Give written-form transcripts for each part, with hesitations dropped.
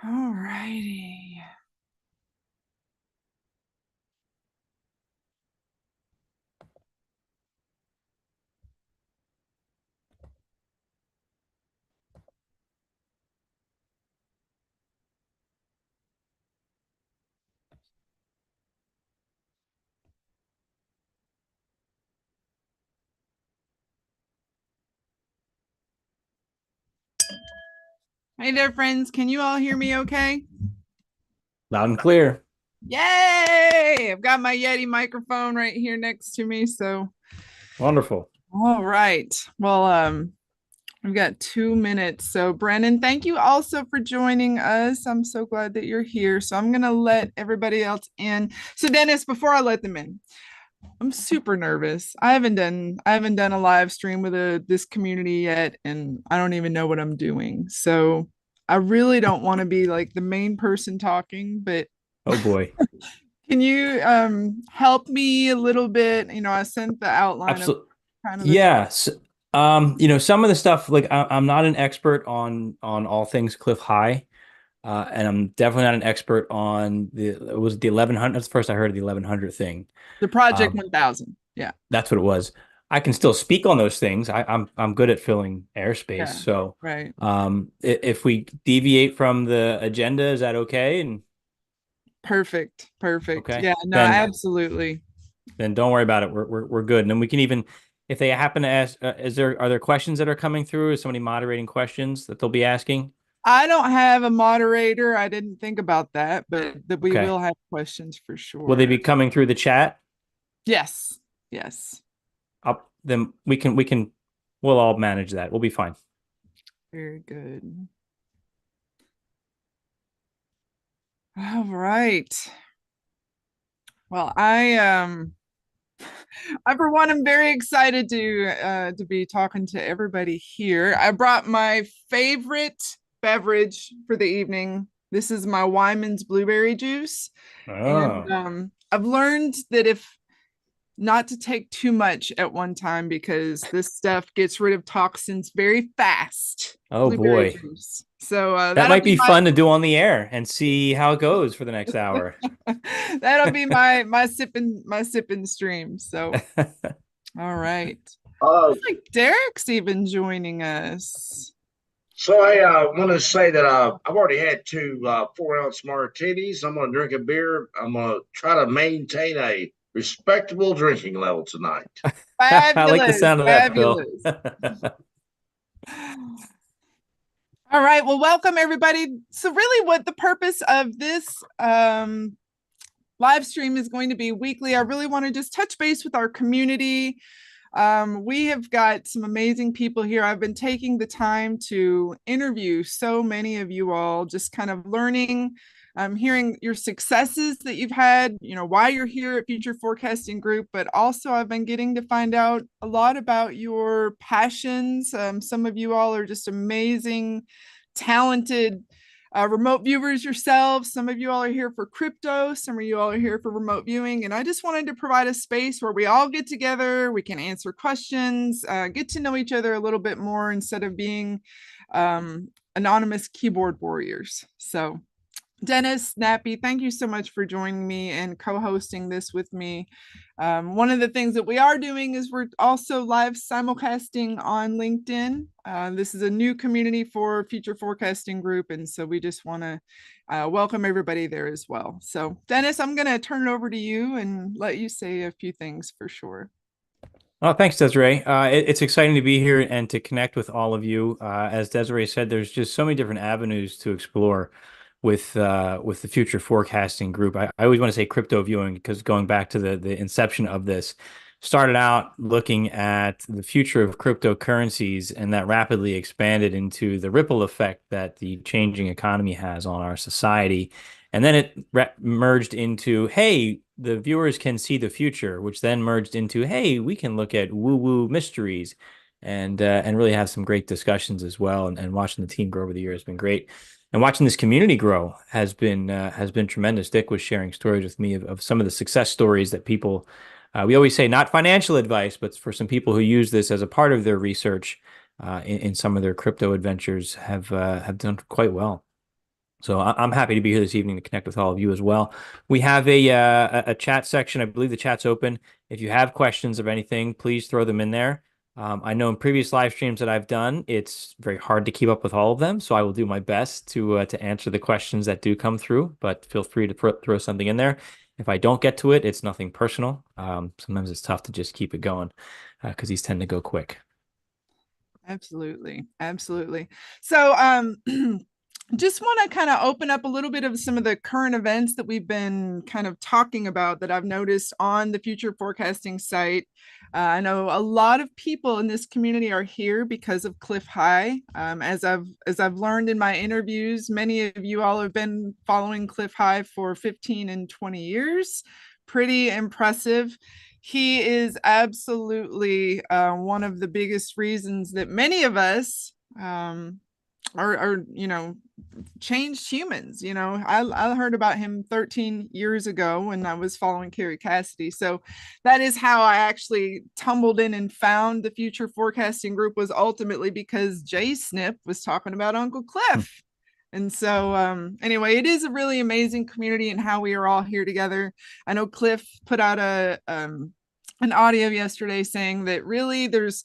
All righty. Hey there, friends. Can you all hear me okay? Loud and clear. Yay! I've got my Yeti microphone right here next to me. So, Wonderful. all right. Well, we've got 2 minutes. So, Brennan, thank you also for joining us. I'm so glad that you're here. So, I'm gonna let everybody else in. So, Dennis, before I let them in, I'm super nervous. I haven't done a live stream with this community yet, and I don't even know what I'm doing. So I really don't want to be like the main person talking, but Oh boy. can you help me a little bit? I sent the outline of Absolutely. kind of the topic. Yes. Some of the stuff like I'm not an expert on all things Cliff High, and I'm definitely not an expert on it was the 1100. That's the first I heard of the 1100 thing. The Project Um, 1000. Yeah. that's what it was. I can still speak on those things. I'm good at filling airspace. Yeah. So, Right. if we deviate from the agenda, is that okay? And Perfect. Perfect. okay, Yeah, no, then absolutely. then don't worry about it. We're good. And then we can even, if they happen to ask, are there questions that are coming through? Is somebody moderating questions that they'll be asking? I don't have a moderator. I didn't think about that, but that we Okay. will have questions for Will they sure. be coming through the chat? Yes. Yes. Up, then we'll all manage that. We'll be fine. Very good. All right. Well, I for one am very excited to be talking to everybody here. I brought my favorite beverage for the evening. This is my Wyman's blueberry juice. And Oh, I've learned that if not to take too much at one time because this stuff gets rid of toxins very fast. oh Blueberry boy. juice. So That that'll might be be my fun to do on the air and see how it goes for the next hour. that'll be my sipping stream. So all right. Uh, Looks like Derek's even joining us. so I want to say that I've already had two 4 ounce martinis. I'm going to drink a beer. I'm going to try to maintain a respectable drinking level tonight. I like the Fabulous, sound of that, Phil. fabulous. All right. Well, welcome everybody. So, really, what the purpose of this live stream is going to be weekly. I really want to just touch base with our community. We have got some amazing people here. I've been taking the time to interview so many of you all, just kind of learning, hearing your successes that you've had, why you're here at Future Forecasting Group, but also I've been getting to find out a lot about your passions. Some of you all are just amazing, talented remote viewers yourselves. Some of you all are here for crypto, some of you all are here for remote viewing. And I just wanted to provide a space where we all get together, we can answer questions, get to know each other a little bit more instead of being anonymous keyboard warriors. So, Dennis, Nappy, thank you so much for joining me and co-hosting this with me. One of the things that we are doing is we're also live simulcasting on LinkedIn. This is a new community for Future Forecasting Group, and so we just want to welcome everybody there as well. So, Dennis, I'm going to turn it over to you and let you say a few things for sure. Oh, thanks, Desiree. It's exciting to be here and to connect with all of you. As Desiree said, there's just so many different avenues to explore with the future forecasting group. I always want to say crypto viewing because going back to the inception of this, started out looking at the future of cryptocurrencies, and that rapidly expanded into the ripple effect that the changing economy has on our society. And then it merged into, hey, the viewers can see the future, which then merged into, hey, we can look at woo-woo mysteries and really have some great discussions as well. And watching the team grow over the years has been great. And watching this community grow has been tremendous. Dick was sharing stories with me of some of the success stories that people we always say not financial advice, but for some people who use this as a part of their research in some of their crypto adventures have done quite well. So I'm happy to be here this evening to connect with all of you as well. We have a chat section. I believe the chat's open. If you have questions of anything, please throw them in there. I know in previous live streams that I've done, it's very hard to keep up with all of them, so I will do my best to answer the questions that do come through. But feel free to throw something in there. If I don't get to it, it's nothing personal. Sometimes it's tough to just keep it going because these tend to go quick. Absolutely. Absolutely. So, just want to kind of open up a little bit of some of the current events that we've been kind of talking about that I've noticed on the future forecasting site. I know a lot of people in this community are here because of Cliff High. As I've learned in my interviews, many of you all have been following Cliff High for 15 and 20 years. Pretty impressive. He is absolutely one of the biggest reasons that many of us are changed humans. I heard about him 13 years ago when I was following Carrie Cassidy. So that is how I actually tumbled in and found the future forecasting group, was ultimately because Jay Snip was talking about Uncle Cliff. And so anyway, it is a really amazing community and how we are all here together. I know Cliff put out an audio yesterday saying that really there's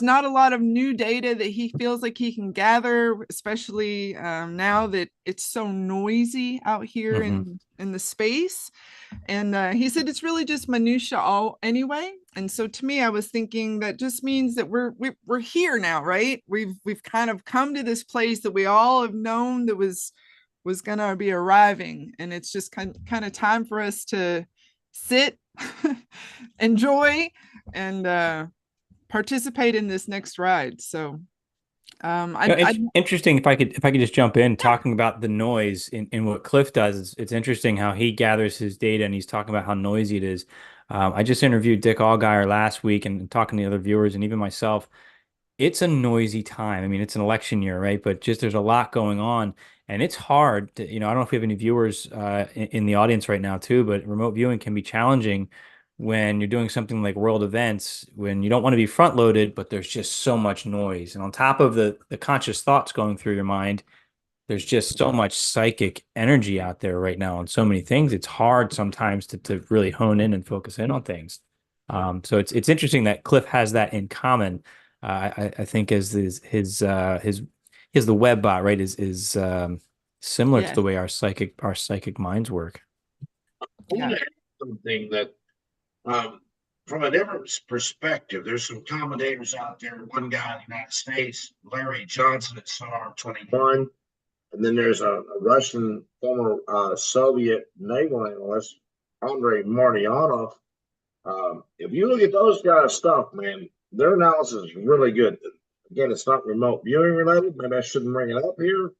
not a lot of new data that he feels like he can gather, especially now that it's so noisy out here in the space. And he said it's really just minutia all anyway. And so to me, I was thinking that just means that we're here now, right? We've kind of come to this place that we all have known that was gonna be arriving, and it's just kind of time for us to sit, enjoy, and participate in this next ride. So It's interesting if I could just jump in talking about the noise in what Cliff does. It's interesting how he gathers his data and he's talking about how noisy it is. I just interviewed Dick Allgaier last week and talking to the other viewers and even myself. It's a noisy time. I mean, it's an election year, right? But just there's a lot going on, and it's hard to, I don't know if we have any viewers in the audience right now too, but remote viewing can be challenging when you're doing something like world events, when you don't want to be front loaded, but there's just so much noise. And on top of the conscious thoughts going through your mind, there's just so much psychic energy out there right now on so many things. It's hard sometimes to really hone in and focus in on things. So it's interesting that Cliff has that in common. I think as his the web bot, right, is similar to the way our psychic minds work. I want to add something that from a different perspective, there's some commentators out there. One guy in the United States, Larry Johnson at SAR 21, and then there's a Russian former Soviet naval analyst, Andrei Martyanov. If you look at those guys' stuff, man, their analysis is really good. Again, it's not remote viewing related. Maybe I shouldn't bring it up here,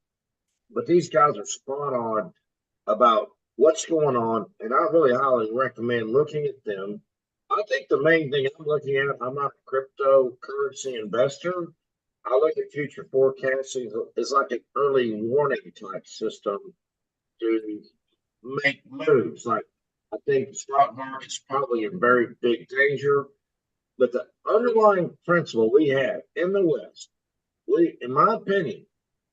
but these guys are spot on about what's going on, and I really highly recommend looking at them. I think the main thing I'm looking at, I'm not a cryptocurrency investor. I look at future forecasting as like an early warning type system to make moves. Like, I think the stock market's probably in very big danger, but the underlying principle we have in the West, in my opinion,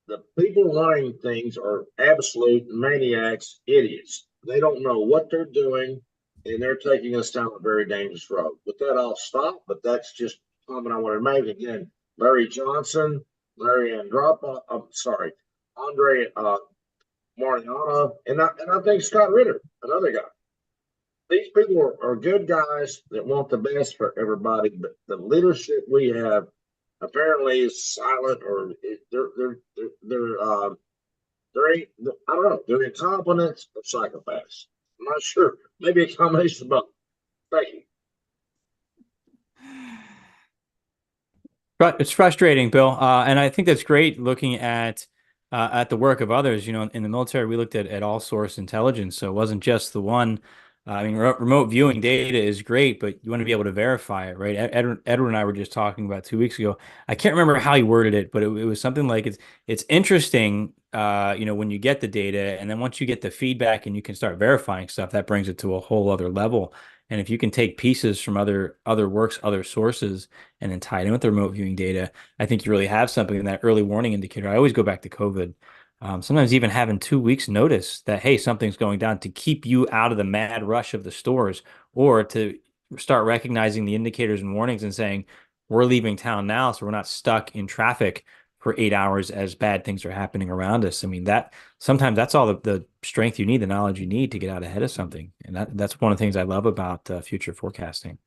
the people running things are absolute maniacs, idiots. They don't know what they're doing, and they're taking us down a very dangerous road. With that, I'll stop, but that's just a comment I want to make. Again, Larry Johnson, Larry Andropov, I'm sorry, Andre Mariano, and I think Scott Ritter, another guy. These people are good guys that want the best for everybody, but the leadership we have apparently is silent, or I don't know, they're incompetent or psychopaths. I'm not sure. Maybe a combination of both. Thank you. It's frustrating, Bill, and I think that's great looking at the work of others. In the military, we looked at all source intelligence, so it wasn't just the one. I mean, remote viewing data is great, but you want to be able to verify it, right? Edward and I were just talking about 2 weeks ago. I can't remember how he worded it, but it was something like it's interesting, when you get the data, and then once you get the feedback and you can start verifying stuff, that brings it to a whole other level. And if you can take pieces from other works, other sources, and then tie it in with the remote viewing data, I think you really have something in that early warning indicator. I always go back to COVID. Sometimes even having 2 weeks notice that, hey, something's going down to keep you out of the mad rush of the stores, or to start recognizing the indicators and warnings and saying, we're leaving town now, so we're not stuck in traffic for 8 hours as bad things are happening around us. I mean, that sometimes that's all the strength you need, the knowledge you need to get out ahead of something. And that's one of the things I love about future forecasting.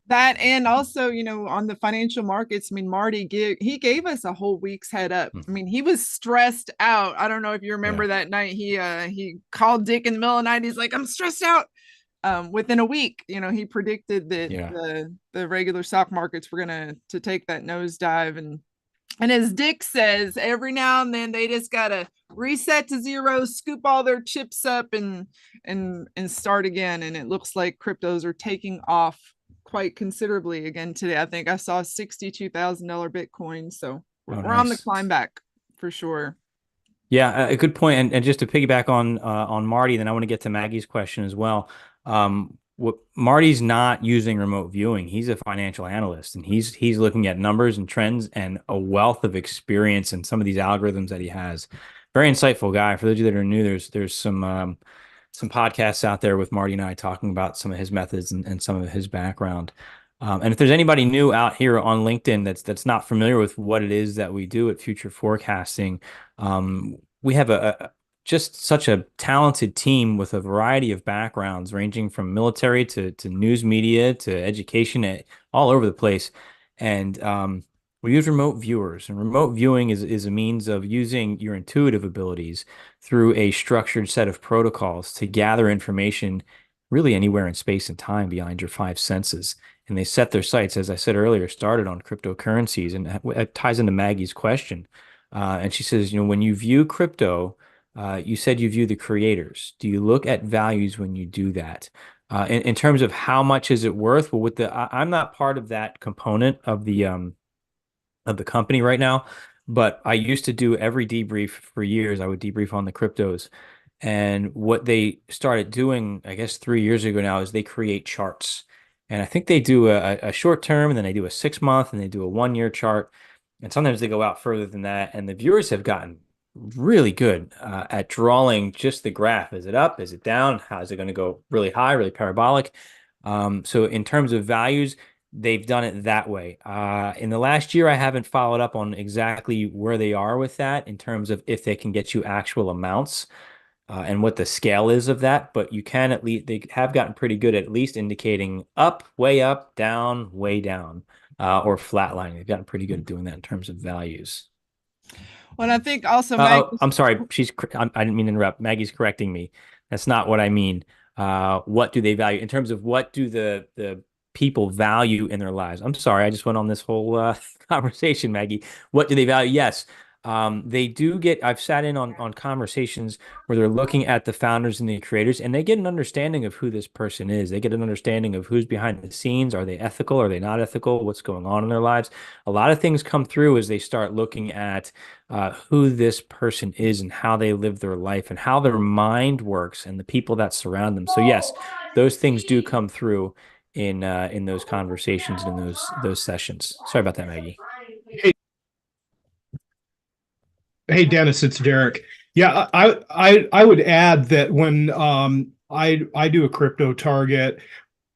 That, and also, on the financial markets, I mean, he gave us a whole week's head up. I mean, he was stressed out. I don't know if you remember that night. He called Dick in the middle of the night. He's like, I'm stressed out. Within a week, he predicted that the regular stock markets were gonna to take that nosedive, and as Dick says, every now and then they just gotta reset to zero, scoop all their chips up, and start again. And it looks like cryptos are taking off quite considerably again today. I think I saw $62,000 Bitcoin, so we're on the climb back for sure. Yeah, a good point. And just to piggyback on Marty, then I want to get to Maggie's question as well. What Marty's not using remote viewing. He's a financial analyst, and he's looking at numbers and trends and a wealth of experience in some of these algorithms that he has. Very insightful guy. For those of you that are new, there's some podcasts out there with Marty and I talking about some of his methods and some of his background. And if there's anybody new out here on LinkedIn that's not familiar with what it is that we do at Future Forecasting, we have just such a talented team with a variety of backgrounds, ranging from military to news media to education, all over the place. And we use remote viewers, and remote viewing is a means of using your intuitive abilities through a structured set of protocols to gather information really anywhere in space and time beyond your five senses. And they set their sights, as I said earlier, started on cryptocurrencies. And it ties into Maggie's question. And she says, when you view crypto, you said you view the creators. Do you look at values when you do that? In terms of how much is it worth? Well, I'm not part of that component of the company right now, but I used to do every debrief for years. I would debrief on the cryptos. And what they started doing, I guess 3 years ago now, is they create charts. And I think they do a short term, and then they do a 6 month, and they do a 1 year chart. And sometimes they go out further than that. And the viewers have gotten really good at drawing just the graph. Is it up? Is it down? How is it going to go really high, really parabolic? So in terms of values, they've done it that way. In the last year, I haven't followed up on exactly where they are with that in terms of if they can get you actual amounts and what the scale is of that. But you can at least, they have gotten pretty good at least indicating up, way down, or flatlining. They've gotten pretty good at doing that in terms of values. Well, I think also, I'm sorry. I didn't mean to interrupt. Maggie's correcting me. That's not what I mean. What do they value in terms of what do the people value in their lives? I'm sorry. I just went on this whole conversation, Maggie. What do they value? Yes. They do get, I've sat in on conversations where they're looking at the founders and the creators, and they get an understanding of who this person is. They get an understanding of who's behind the scenes. Are they ethical? Are they not ethical? What's going on in their lives? A lot of things come through as they start looking at who this person is and how they live their life and how their mind works and the people that surround them. So yes, those things do come through in those conversations and in those sessions. Sorry about that, Maggie. Hey, Dennis, it's Derek. Yeah, I would add that when I do a crypto target,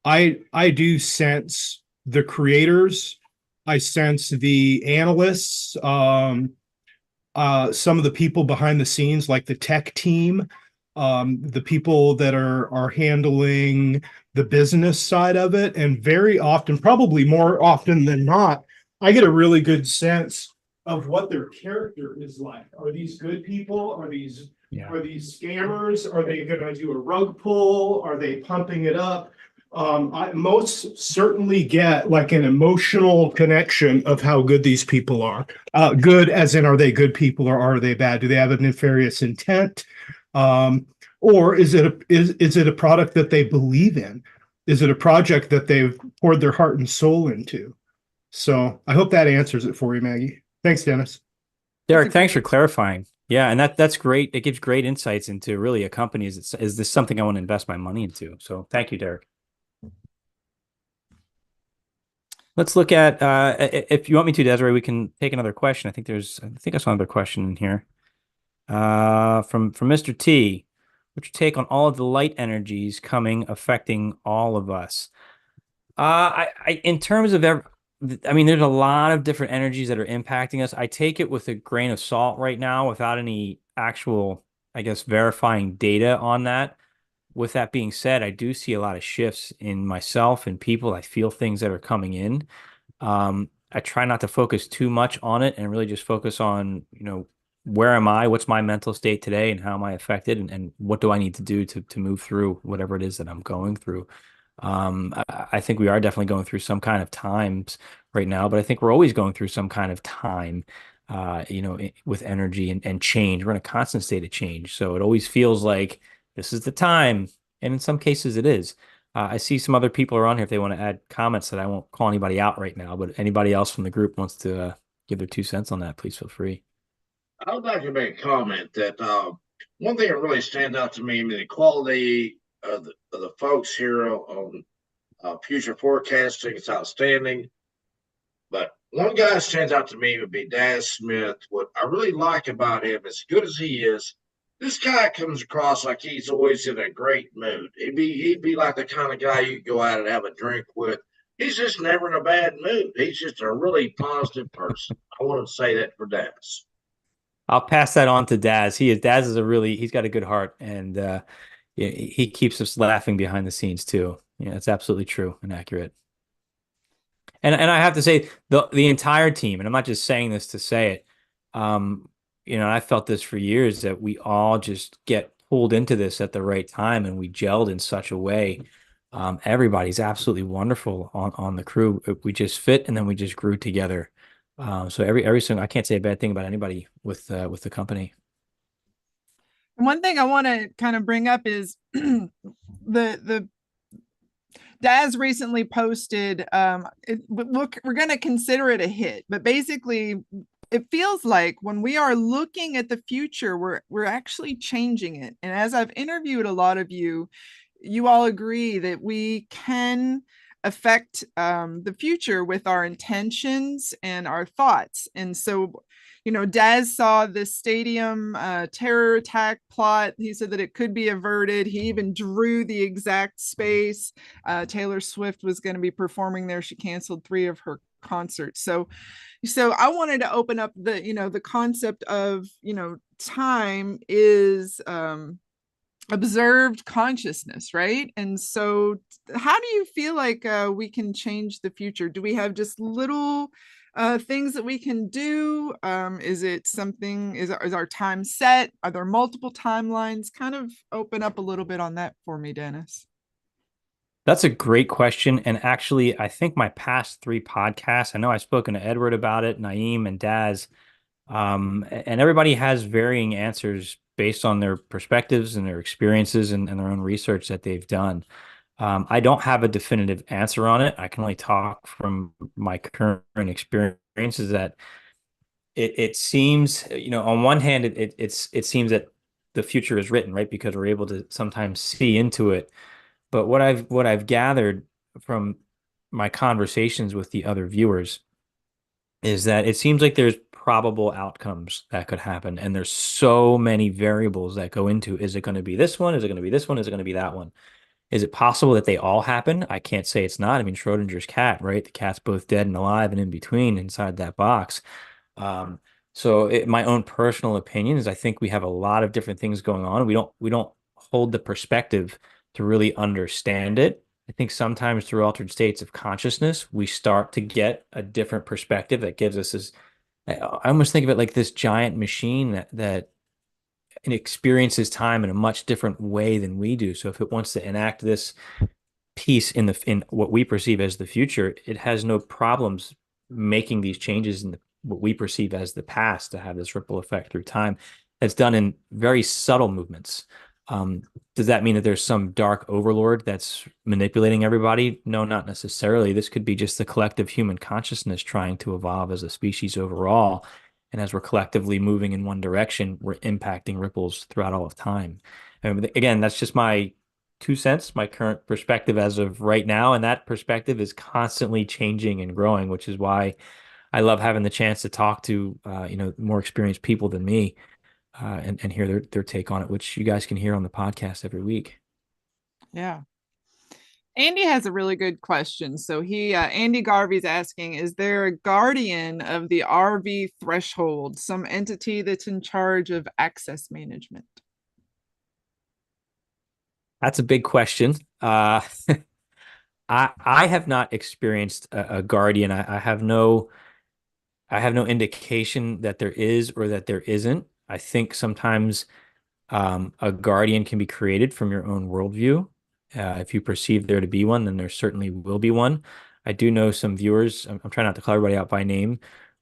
I do sense the creators, I sense the analysts, some of the people behind the scenes, like the tech team, the people that are handling the business side of it, and very often, probably more often than not, I get a really good sense of what their character is like. Are these good people? Are these scammers? Are they going to do a rug pull? Are they pumping it up? I most certainly get like an emotional connection of how good these people are. Good as in, are they good people or are they bad? Do they have a nefarious intent? Or is it a product that they believe in? Is it a project that they've poured their heart and soul into? So I hope that answers it for you, Maggie. Thanks, Dennis. Derek, thanks for clarifying. Yeah, and that's great. It gives great insights into really a company. Is this something I want to invest my money into? So thank you, Derek. Let's look at if you want me to, Desiree, we can take another question. I think I saw another question in here. From Mr. T, what's your take on all of the light energies coming affecting all of us? In terms of I mean, there's a lot of different energies that are impacting us. I take it with a grain of salt right now, without any actual, I guess, verifying data on that. With that being said, I do see a lot of shifts in myself and people. I feel things that are coming in. I try not to focus too much on it and really just focus on, where am I? What's my mental state today, and how am I affected? And what do I need to do to move through whatever it is that I'm going through? I think we are definitely going through some kind of times right now, but I think we're always going through some kind of time, with energy and change. We're in a constant state of change. So it always feels like this is the time. And in some cases it is. I see some other people are on here if they want to add comments that I won't call anybody out right now, but anybody else from the group wants to give their 2 cents on that, please feel free. I would like to make a comment that one thing that really stands out to me, I mean, the quality of the folks here on future forecasting is outstanding. But one guy stands out to me would be Daz Smith. What I really like about him, as good as he is, this guy comes across like he's always in a great mood. He'd be like the kind of guy you go out and have a drink with. He's just never in a bad mood. He's just a really positive person. I want to say that for Daz. I'll pass that on to Daz. Daz is he's got a good heart, and he keeps us laughing behind the scenes too. Yeah, it's absolutely true and accurate. And I have to say the entire team, and I'm not just saying this to say it. I felt this for years, that we all just get pulled into this at the right time, and we gelled in such a way. Everybody's absolutely wonderful on the crew. We just fit, and then we just grew together. So every single, I can't say a bad thing about anybody with the company. One thing I want to kind of bring up is the Daz recently posted, we're going to consider it a hit, but basically it feels like when we are looking at the future, we're actually changing it. And as I've interviewed a lot of you, you all agree that we can affect the future with our intentions and our thoughts. And so, Daz saw this stadium terror attack plot. He said that it could be averted. He even drew the exact space. Taylor Swift was going to be performing there. She canceled 3 of her concerts. So I wanted to open up the concept of, time is observed consciousness, right? And so how do you feel like we can change the future? Do we have just little things that we can do? Is it something, is our time set? Are there multiple timelines? Kind of open up a little bit on that for me, Dennis. That's a great question. And actually, I think my past 3 podcasts, I know I've spoken to Edward about it, Naeem and Daz, and everybody has varying answers based on their perspectives and their experiences and their own research that they've done. I don't have a definitive answer on it. I can only talk from my current experiences. That it seems, on one hand, it seems that the future is written, right? Because we're able to sometimes see into it. But what I've gathered from my conversations with the other viewers is that it seems like there's probable outcomes that could happen, and there's so many variables that go into, is it going to be this one? Is it going to be this one? Is it going to be that one? Is it possible that they all happen? I can't say it's not. I mean, Schrodinger's cat, right? The cat's both dead and alive and in between inside that box. My own personal opinion is I think we have a lot of different things going on. We don't hold the perspective to really understand it. I think sometimes through altered states of consciousness, we start to get a different perspective that gives us this. I almost think of it like this giant machine that experiences time in a much different way than we do. So if it wants to enact this piece in what we perceive as the future, it has no problems making these changes in what we perceive as the past to have this ripple effect through time. It's done in very subtle movements. Does that mean that there's some dark overlord that's manipulating everybody? No, not necessarily. This could be just the collective human consciousness trying to evolve as a species overall. And as we're collectively moving in one direction, we're impacting ripples throughout all of time. And again, that's just my 2 cents, my current perspective as of right now. And that perspective is constantly changing and growing, which is why I love having the chance to talk to, more experienced people than me. and hear their take on it, which you guys can hear on the podcast every week. Yeah. Andy has a really good question. So Andy Garvey's asking, is there a guardian of the RV threshold, some entity that's in charge of access management? That's a big question. I have not experienced a guardian. I have no indication that there is or that there isn't. I think sometimes a guardian can be created from your own worldview. If you perceive there to be one, then there certainly will be one. I do know some viewers, I'm trying not to call everybody out by name,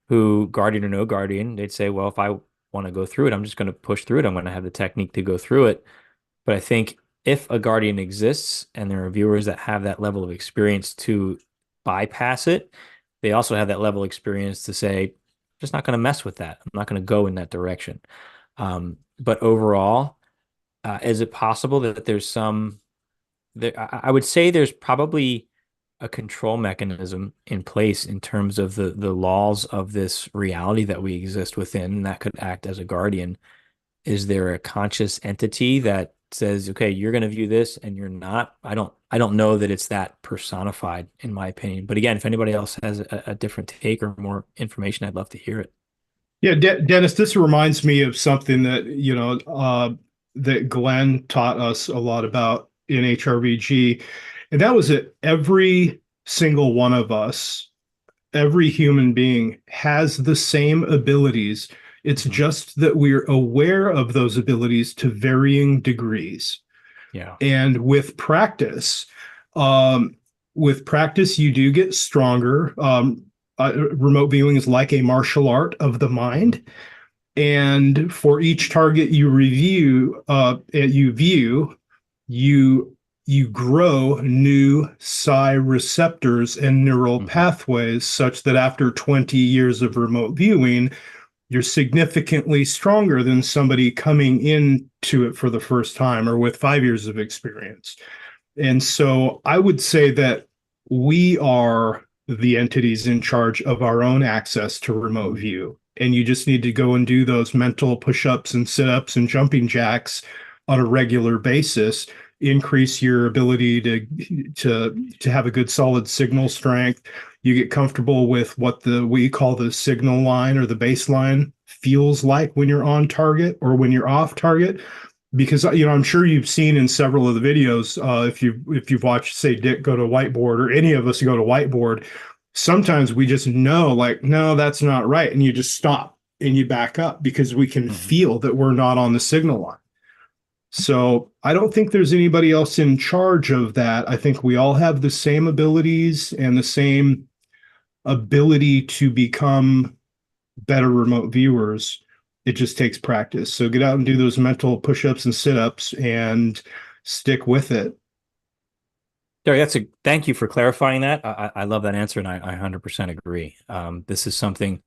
who, guardian or no guardian, they'd say, well, if I want to go through it, I'm just going to push through it. I'm going to have the technique to go through it. But I think if a guardian exists and there are viewers that have that level of experience to bypass it, they also have that level of experience to say, I'm just not going to mess with that. I'm not going to go in that direction. But overall, is it possible that there's some, I would say there's probably a control mechanism in place in terms of the laws of this reality that we exist within that could act as a guardian. Is there a conscious entity that says, okay, you're going to view this and you're not? I don't know that it's that personified, in my opinion. But again, if anybody else has a different take or more information, I'd love to hear it. Yeah, Dennis, this reminds me of something that, that Glenn taught us a lot about in HRVG. And that was that every single one of us, every human being has the same abilities. It's just that we're aware of those abilities to varying degrees. Yeah. And with practice, you do get stronger. Remote viewing is like a martial art of the mind. And for each target you view, you grow new psi receptors and neural pathways such that after 20 years of remote viewing, you're significantly stronger than somebody coming into it for the first time or with 5 years of experience. And so I would say that we are the entities in charge of our own access to remote view. And you just need to go and do those mental push-ups and sit-ups and jumping jacks on a regular basis, increase your ability to have a good solid signal strength. You get comfortable with what we call the signal line or the baseline feels like when you're on target or when you're off target. Because I'm sure you've seen in several of the videos, if you've watched, say, Dick go to whiteboard or any of us go to whiteboard, sometimes we just know, like, no, that's not right, and you just stop and you back up because we can feel that we're not on the signal line. So I don't think there's anybody else in charge of that. I think we all have the same abilities and the same ability to become better remote viewers. It just takes practice. So get out and do those mental push-ups and sit-ups and stick with it. Derek, thank you for clarifying that. I love that answer, and I 100% agree. This is something,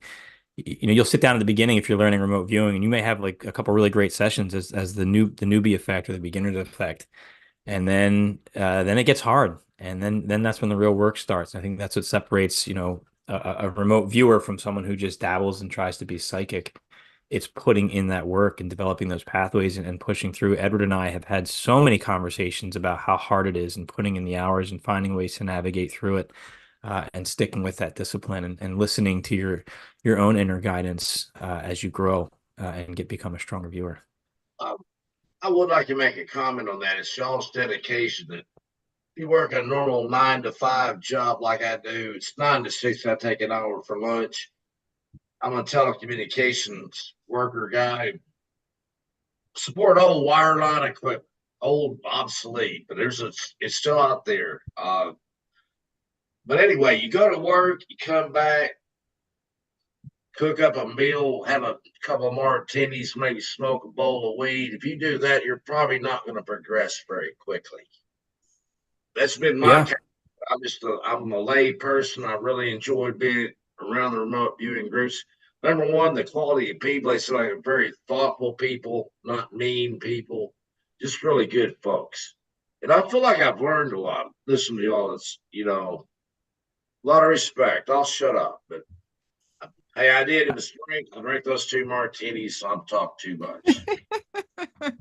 you'll sit down at the beginning if you're learning remote viewing, and you may have like a couple really great sessions as the newbie effect or the beginner's effect, and then it gets hard, and then that's when the real work starts. I think that's what separates a remote viewer from someone who just dabbles and tries to be psychic. It's putting in that work and developing those pathways and pushing through. Edward and I have had so many conversations about how hard it is and putting in the hours and finding ways to navigate through it, and sticking with that discipline and listening to your own inner guidance as you grow and become a stronger viewer. I would like to make a comment on that. It's y'all's dedication that you work a normal 9 to 5 job like I do. It's 9 to 6. I take an hour for lunch. I'm a telecommunications worker guy. Support old wireline equipment, old obsolete, but it's still out there. But anyway, you go to work, you come back, cook up a meal, have a couple of martinis, maybe smoke a bowl of weed. If you do that, you're probably not going to progress very quickly. That's been my case. I'm a lay person. I really enjoyed being around the remote viewing groups. Number one, the quality of people. They seem like very thoughtful people, not mean people, just really good folks. And I feel like I've learned a lot. Listening to y'all, it's, a lot of respect. I'll shut up, but Hey, I did in the spring. I drank those 2 martinis, so I'm talk too much.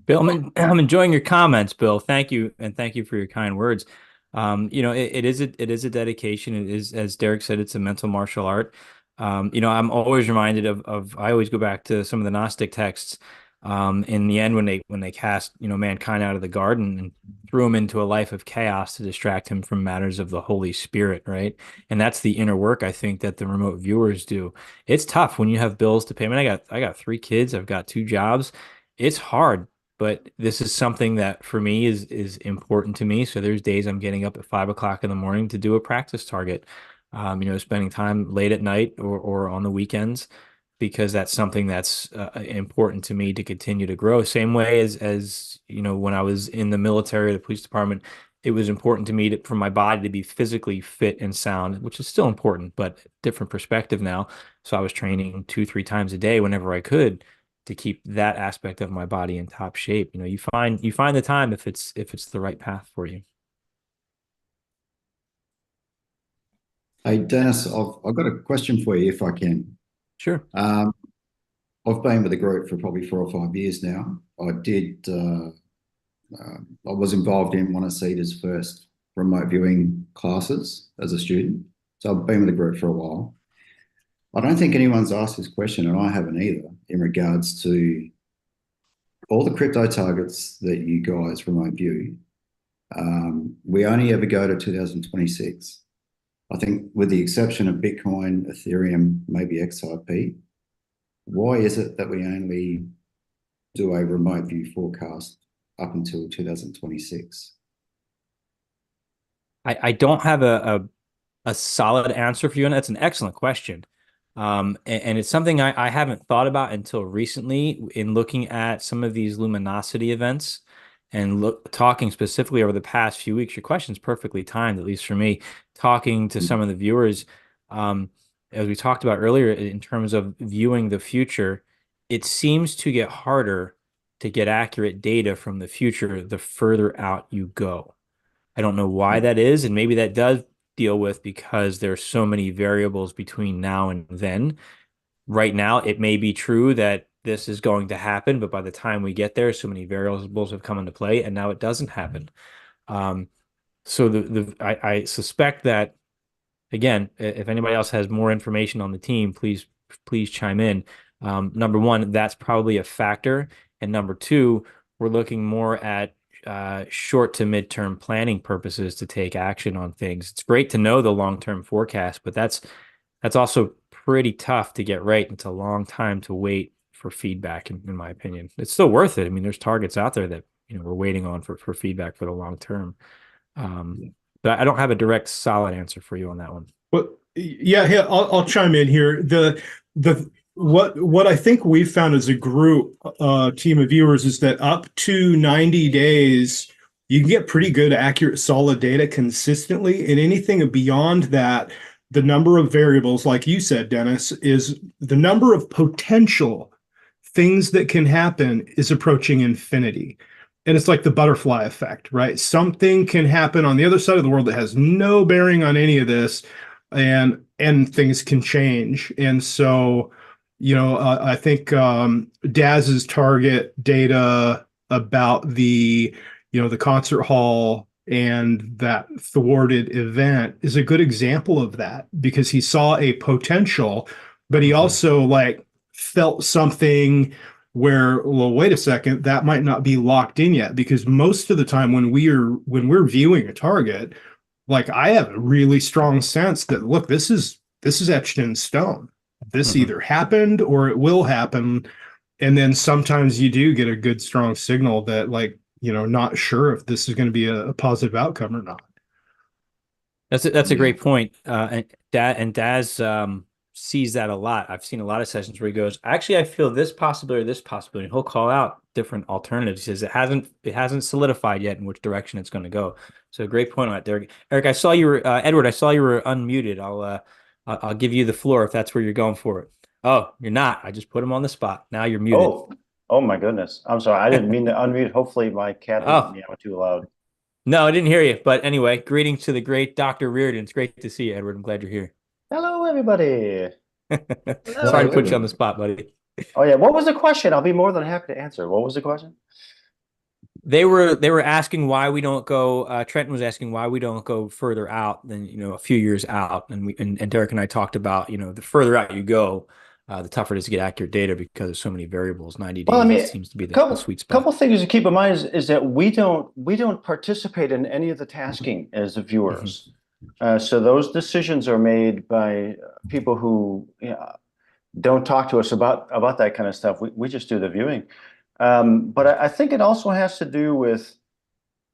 Bill, I'm enjoying your comments, Bill. Thank you, and thank you for your kind words. It is a dedication. It is, as Derek said, it's a mental martial art. I'm always reminded of I always go back to some of the Gnostic texts. In the end, when they cast mankind out of the garden and threw him into a life of chaos to distract him from matters of the Holy Spirit, right? And that's the inner work I think that the remote viewers do. It's tough when you have bills to pay. I mean, I got 3 kids. I've got 2 jobs. It's hard, but this is something that for me is important to me. So there's days I'm getting up at 5 o'clock in the morning to do a practice target. Spending time late at night or on the weekends because that's something that's important to me to continue to grow. Same way as when I was in the military or the police department, it was important to me for my body to be physically fit and sound, which is still important, but different perspective now. So I was training 2, 3 times a day whenever I could to keep that aspect of my body in top shape. You find the time if it's the right path for you. Hey, Dennis, I've got a question for you if I can. Sure. I've been with the group for probably 4 or 5 years now. I was involved in one of CEDA's first remote viewing classes as a student. So I've been with the group for a while. I don't think anyone's asked this question, and I haven't either, in regards to all the crypto targets that you guys remote view. We only ever go to 2026. I think with the exception of Bitcoin, Ethereum, maybe XRP. Why is it that we only do a remote view forecast up until 2026? I don't have a solid answer for you, and that's an excellent question. And it's something I haven't thought about until recently in looking at some of these luminosity events and talking specifically over the past few weeks. Your question's perfectly timed, at least for me, talking to some of the viewers. As we talked about earlier, in terms of viewing the future, it seems to get harder to get accurate data from the future the further out you go. I don't know why that is, and maybe that does deal with because there's so many variables between now and then. Right now, it may be true that this is going to happen, but by the time we get there, so many variables have come into play, and now it doesn't happen. So I suspect that, again, if anybody else has more information on the team, please chime in. Number one, that's probably a factor, and number two, we're looking more at short to midterm planning purposes to take action on things. It's great to know the long-term forecast, but that's also pretty tough to get right. It's a long time to wait for feedback, in my opinion. It's still worth it. I mean, there's targets out there that we're waiting on for feedback for the long term. But I don't have a direct solid answer for you on that one. Well, yeah, I'll chime in here. What I think we've found as a group, team of viewers, is that up to 90 days, you can get pretty good, accurate, solid data consistently. And anything beyond that, the number of variables, like you said, Dennis, is the number of potential things that can happen is approaching infinity. And it's like the butterfly effect, right? Something can happen on the other side of the world that has no bearing on any of this, and things can change. And so, I think Daz's target data about the concert hall and that thwarted event is a good example of that, because he saw a potential, but he also felt something where, well, wait a second, that might not be locked in yet. Because most of the time when we're viewing a target, I have a really strong sense that, look, this is etched in stone. This either happened or it will happen. And then sometimes you do get a good strong signal that not sure if this is going to be a positive outcome or not. That's a great point. And Daz sees that a lot. I've seen a lot of sessions where he goes, actually, I feel this possibility or this possibility. He'll call out different alternatives. He says it hasn't solidified yet in which direction it's going to go. So great point on that, Derek. Eric, I saw you were Edward. I saw you were unmuted. I'll give you the floor if that's where you're going for it. Oh, you're not. I just put him on the spot. Now you're muted. Oh my goodness. I'm sorry. I didn't mean to unmute. Hopefully my cat didn't meow too loud. No, I didn't hear you. But anyway, greetings to the great Dr. Reardon. It's great to see you, Edward. I'm glad you're here. Hello, everybody. Sorry to put you on the spot, buddy. Oh yeah, what was the question? I'll be more than happy to answer. What was the question? They were asking why we don't go. Trenton was asking why we don't go further out than a few years out, and Derek and I talked about the further out you go, the tougher it is to get accurate data because there's so many variables. 90 Well, I days mean, seems to be the couple sweet spot. couple things to keep in mind is that we don't participate in any of the tasking as the viewers. So those decisions are made by people who don't talk to us about that kind of stuff. We just do the viewing. But I think it also has to do with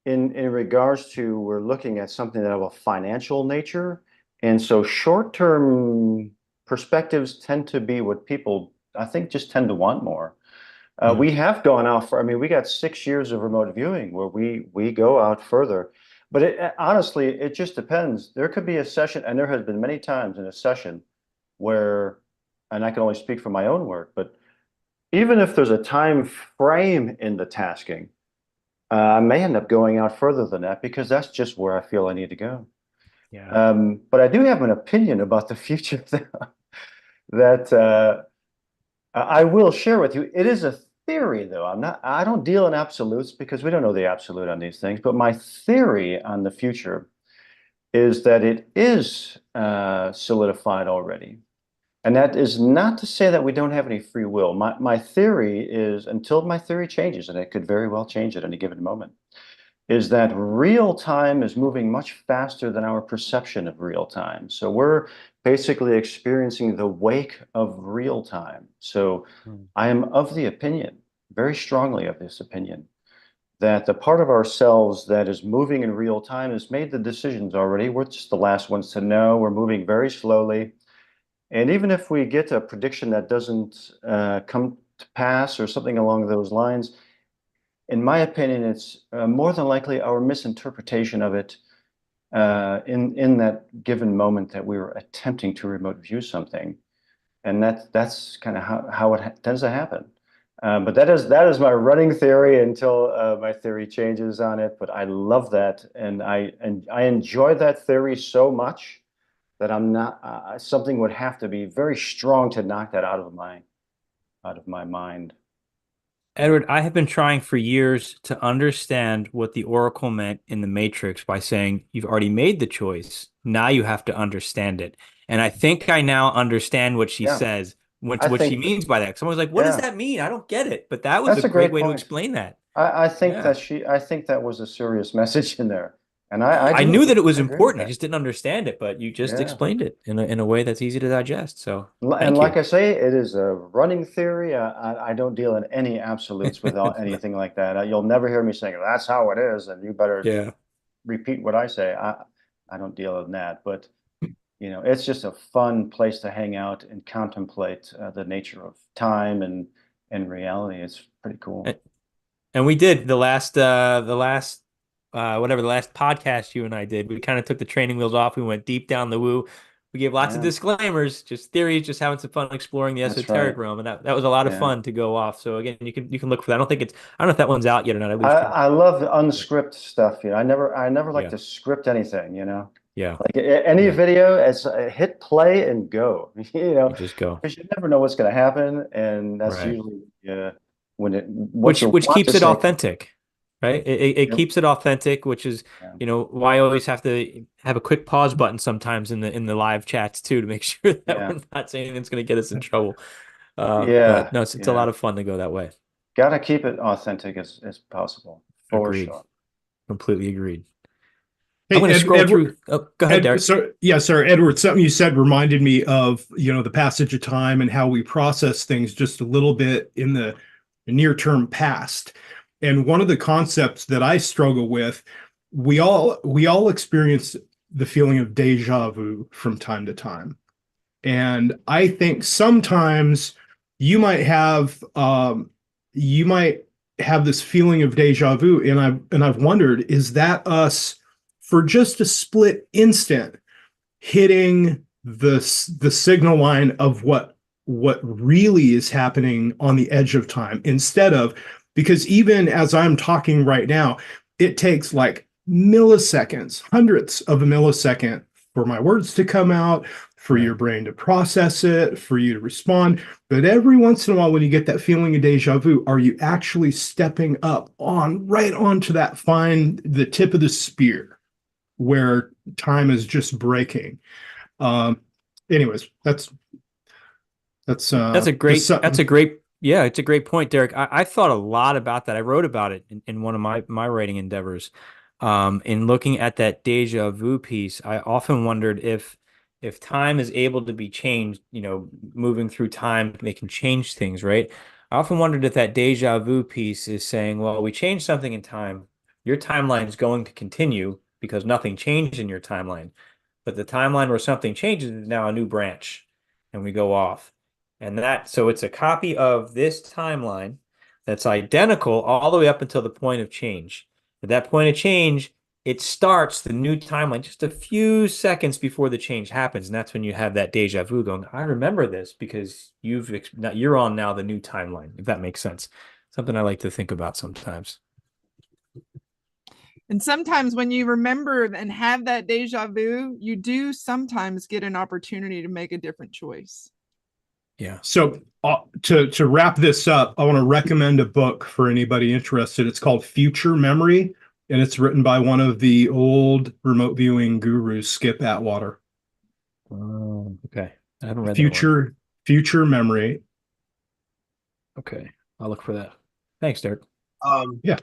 in regards to we're looking at something of a financial nature, and so short-term perspectives tend to be what people I think just tend to want more. We have gone out for, I mean, we got 6 years of remote viewing where we go out further, but honestly, it just depends. There could be a session, and there has been many times in a session where, and I can only speak for my own work, but even if there's a time frame in the tasking, I may end up going out further than that because that's just where I feel I need to go. Yeah. But I do have an opinion about the future that I will share with you. It is a theory, though. I don't deal in absolutes because we don't know the absolute on these things. But my theory on the future is that it is solidified already. And that is not to say that we don't have any free will. My theory is, until my theory changes, and it could very well change at any given moment, is that real time is moving much faster than our perception of real time. So we're basically experiencing the wake of real time. So I am of the opinion, very strongly of this opinion, that the part of ourselves that is moving in real time has made the decisions already. We're just the last ones to know. We're moving very slowly. And even if we get a prediction that doesn't come to pass or something along those lines, in my opinion, it's more than likely our misinterpretation of it in that given moment that we were attempting to remote view something. And that's kind of how it tends to happen. But that is my running theory until my theory changes on it. But I love that, and I enjoy that theory so much that I'm not something would have to be very strong to knock that out of my mind. Edward, I have been trying for years to understand what the Oracle meant in the Matrix by saying you've already made the choice. Now you have to understand it. And I think I now understand what she says, what she means by that. Someone was like, what does that mean? I don't get it. But that was That's a great way to point. explain that. I think that was a serious message in there. And I knew that it was important. That. I just didn't understand it, but you just explained it in a way that's easy to digest. So and like I say, it is a running theory. I don't deal in any absolutes without anything like that. You'll never hear me saying that's how it is, and you better repeat what I say. I don't deal in that, but it's just a fun place to hang out and contemplate the nature of time and reality. It's pretty cool. And we did the last podcast you and I did, we kind of took the training wheels off. We went deep down the woo. We gave lots of disclaimers, just theories, just having some fun exploring the esoteric realm, and that was a lot of fun to go off. So again, you can look for that. I don't know if that one's out yet or not. I love the unscripted stuff. I never like to script anything. Yeah. Like any video, as hit play and go. You just go because you never know what's going to happen, and that's usually when which keeps it authentic. Right. It keeps it authentic, which is, why I always have to have a quick pause button sometimes in the live chats too, to make sure that we're not saying anything that's going to get us in trouble. But no, it's a lot of fun to go that way. Got to keep it authentic as possible. Agreed. Sure. Completely agreed. Hey, I'm going to scroll through. Oh, go ahead, Derek. Sir, Edward, something you said reminded me of, the passage of time and how we process things just a little bit in the near-term past. And one of the concepts that I struggle with, we all experience the feeling of deja vu from time to time. And I think sometimes you might have this feeling of deja vu. And I've wondered, is that us for just a split instant hitting the signal line of what really is happening on the edge of time, instead of, because even as I'm talking right now, it takes like milliseconds, hundredths of a millisecond for my words to come out, for your brain to process it, for you to respond. But every once in a while, when you get that feeling of deja vu, are you actually stepping up right onto the tip of the spear where time is just breaking? Anyways, that's That's a just something. yeah, it's a great point, Derek. I thought a lot about that. I wrote about it in one of my writing endeavors. In looking at that deja vu piece, I often wondered if time is able to be changed, moving through time, they can change things, right? I often wondered if that deja vu piece is saying, well, we changed something in time. Your timeline is going to continue because nothing changed in your timeline. But the timeline where something changes is now a new branch, and we go off. So it's a copy of this timeline that's identical all the way up until the point of change. At that point of change, it starts the new timeline just a few seconds before the change happens. And that's when you have that deja vu going, I remember this because you're on now the new timeline, if that makes sense. Something I like to think about sometimes. And sometimes when you remember and have that deja vu, you do sometimes get an opportunity to make a different choice. Yeah. So to wrap this up, I want to recommend a book for anybody interested. It's called Future Memory, and it's written by one of the old remote viewing gurus, Skip Atwater. Oh, okay. I haven't read that one. Future Memory. Okay. I'll look for that. Thanks, Derek. Yeah.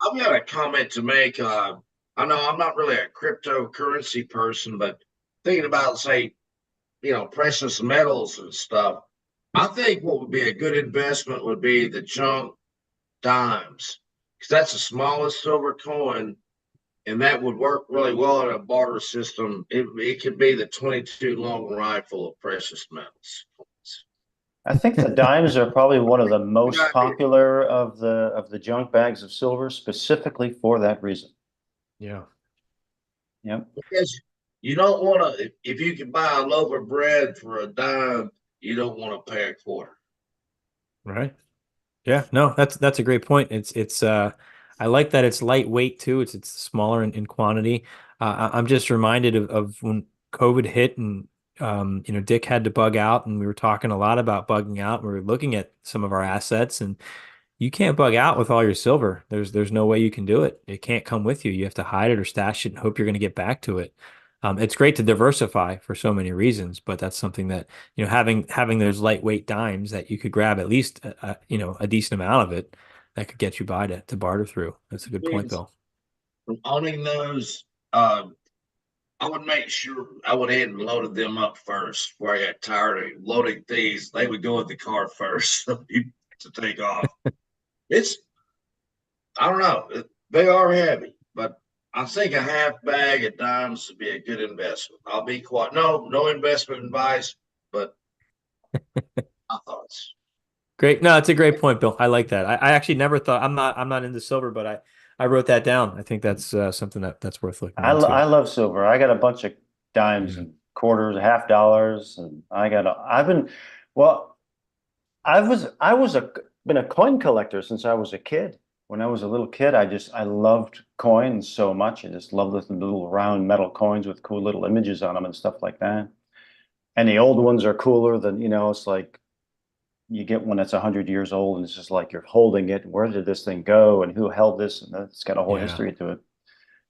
I've got a comment to make. I know I'm not really a cryptocurrency person, but thinking about, say, precious metals and stuff, I think what would be a good investment would be the junk dimes, because that's the smallest silver coin, and that would work really well in a barter system. It could be the 22 long rifle of precious metals. I think the dimes are probably one of the most popular of the junk bags of silver, specifically for that reason. Yeah. Yep. Because you don't want to, if you can buy a loaf of bread for a dime, you don't want to pay a quarter. Right. Yeah, no, that's a great point. I like that it's lightweight too. It's smaller in quantity. I'm just reminded of when COVID hit and Dick had to bug out, and we were talking a lot about bugging out. We were looking at some of our assets, and you can't bug out with all your silver. There's no way you can do it. It can't come with you. You have to hide it or stash it and hope you're going to get back to it. It's great to diversify for so many reasons, but that's something that, having those lightweight dimes that you could grab at least, a decent amount of it that could get you by to barter through. That's a good point, Bill. From owning those, I would make sure I went ahead and loaded them up first before I got tired of loading these. They would go in the car first to take off. I don't know. They are heavy, but I think a half bag of dimes would be a good investment. I'll be quiet. No investment advice, but my thoughts. Great. No, it's a great point, Bill. I like that. I actually never thought I'm not into silver, but I wrote that down. I think that's something that's worth looking into. I love silver. I got a bunch of dimes and quarters, half dollars, and been a coin collector since I was a kid. When I was a little kid, I loved coins so much. I just loved the little round metal coins with cool little images on them and stuff like that. And the old ones are cooler than, it's like you get one that's 100 years old and it's just like you're holding it. Where did this thing go and who held this? And it's got a whole history to it.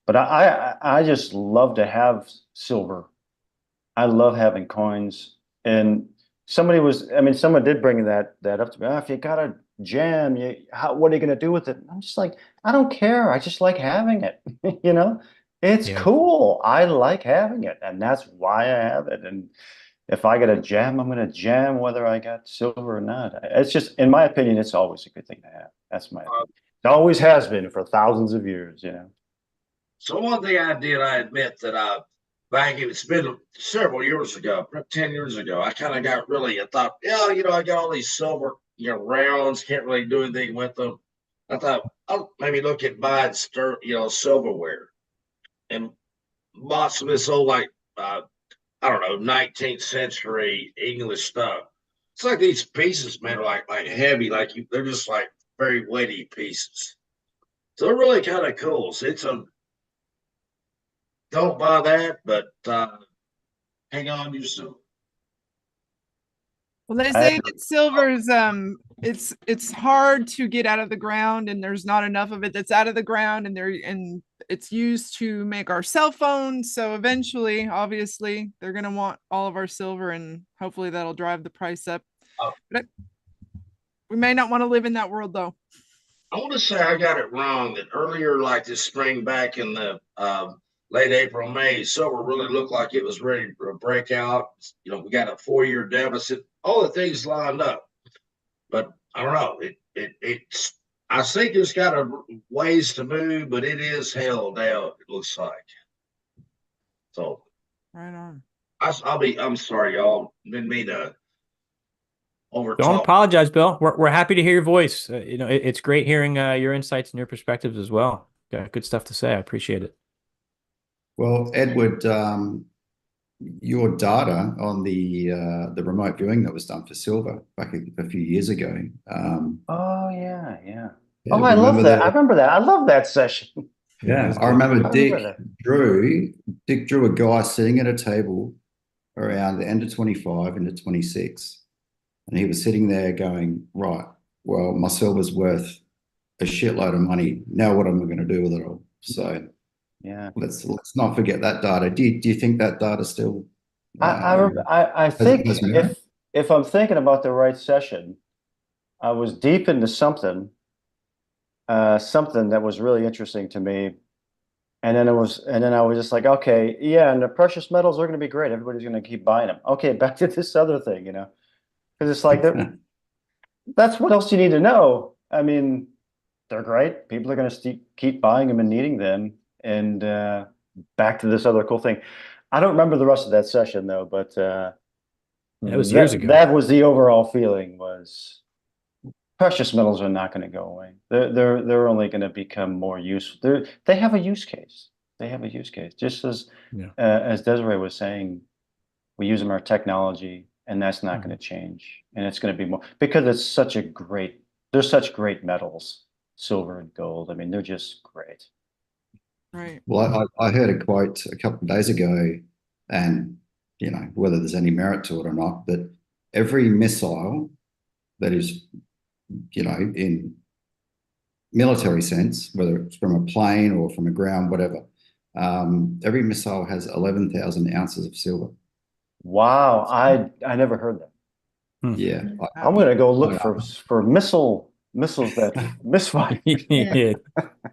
But I just love to have silver. I love having coins. And someone did bring that up to me. If you got a gem, what are you going to do with it? And I'm just like, I don't care. I just like having it. It's cool. I like having it. And that's why I have it. And if I get a gem, I'm going to jam whether I got silver or not. It's just, in my opinion, it's always a good thing to have. That's my opinion. It always has been for thousands of years, So one thing I did, I admit that it's been several years ago, 10 years ago, I kind of got really, I thought, I got all these silver, rounds, can't really do anything with them. I thought, I'll maybe look at buying silverware, and bought some of this old, I don't know, 19th century English stuff. It's like these pieces, man, are like heavy, they're just like very weighty pieces. So they're really kind of cool. So don't buy that, but hang on to some Well, they I say that silver's it's hard to get out of the ground, and there's not enough of it that's out of the ground, and it's used to make our cell phones. So eventually, obviously, they're gonna want all of our silver, and hopefully that'll drive the price up. Oh. But we may not want to live in that world though. I want to say I got it wrong that earlier, like this spring back in the late April, May, silver really looked like it was ready to break out. You know, we got a 4-year deficit, all the things lined up. But I don't know. It's I think it's got a ways to move, but it is held out, it looks like. So Right on. I'm sorry, y'all. Didn't mean to over Don't talk. apologize, Bill. We're happy to hear your voice. You know, it's great hearing your insights and your perspectives as well. Got good stuff to say. I appreciate it. Well, Edward, your data on the remote viewing that was done for silver back a few years ago. Oh yeah. Yeah, Oh, I love remember that. I remember that. I love that session. Yeah, that's I good. remember I Dick remember drew a guy sitting at a table around the end of 25 into 26. And he was sitting there going, right, well, my silver's worth a shitload of money. Now what am I going to do with it all? So Yeah. let's not forget that data. Do you think that data still I has think merit? if I'm thinking about the right session, I was deep into something that was really interesting to me. And then I was just like, okay, yeah, and the precious metals are going to be great. Everybody's going to keep buying them. Okay, back to this other thing, because it's like that's what else you need to know. I mean, they're great. People are going to keep buying them and needing them. And back to this other cool thing. I don't remember the rest of that session though, but That was years ago. that was the overall feeling was precious metals are not going to go away. They're only going to become more useful. They have a use case. They have a use case. Just as Desiree was saying, we use them in our technology, and that's not going to change. And it's going to be more because it's such a great. They're such great metals, silver and gold. I mean, they're just great. Right. Well, I heard a quote a couple of days ago, and whether there's any merit to it or not, but every missile that is, in military sense, whether it's from a plane or from a ground, whatever, every missile has 11,000 ounces of silver. Wow, I never heard that. Yeah, I'm going to go look for missiles that misfire. Yeah,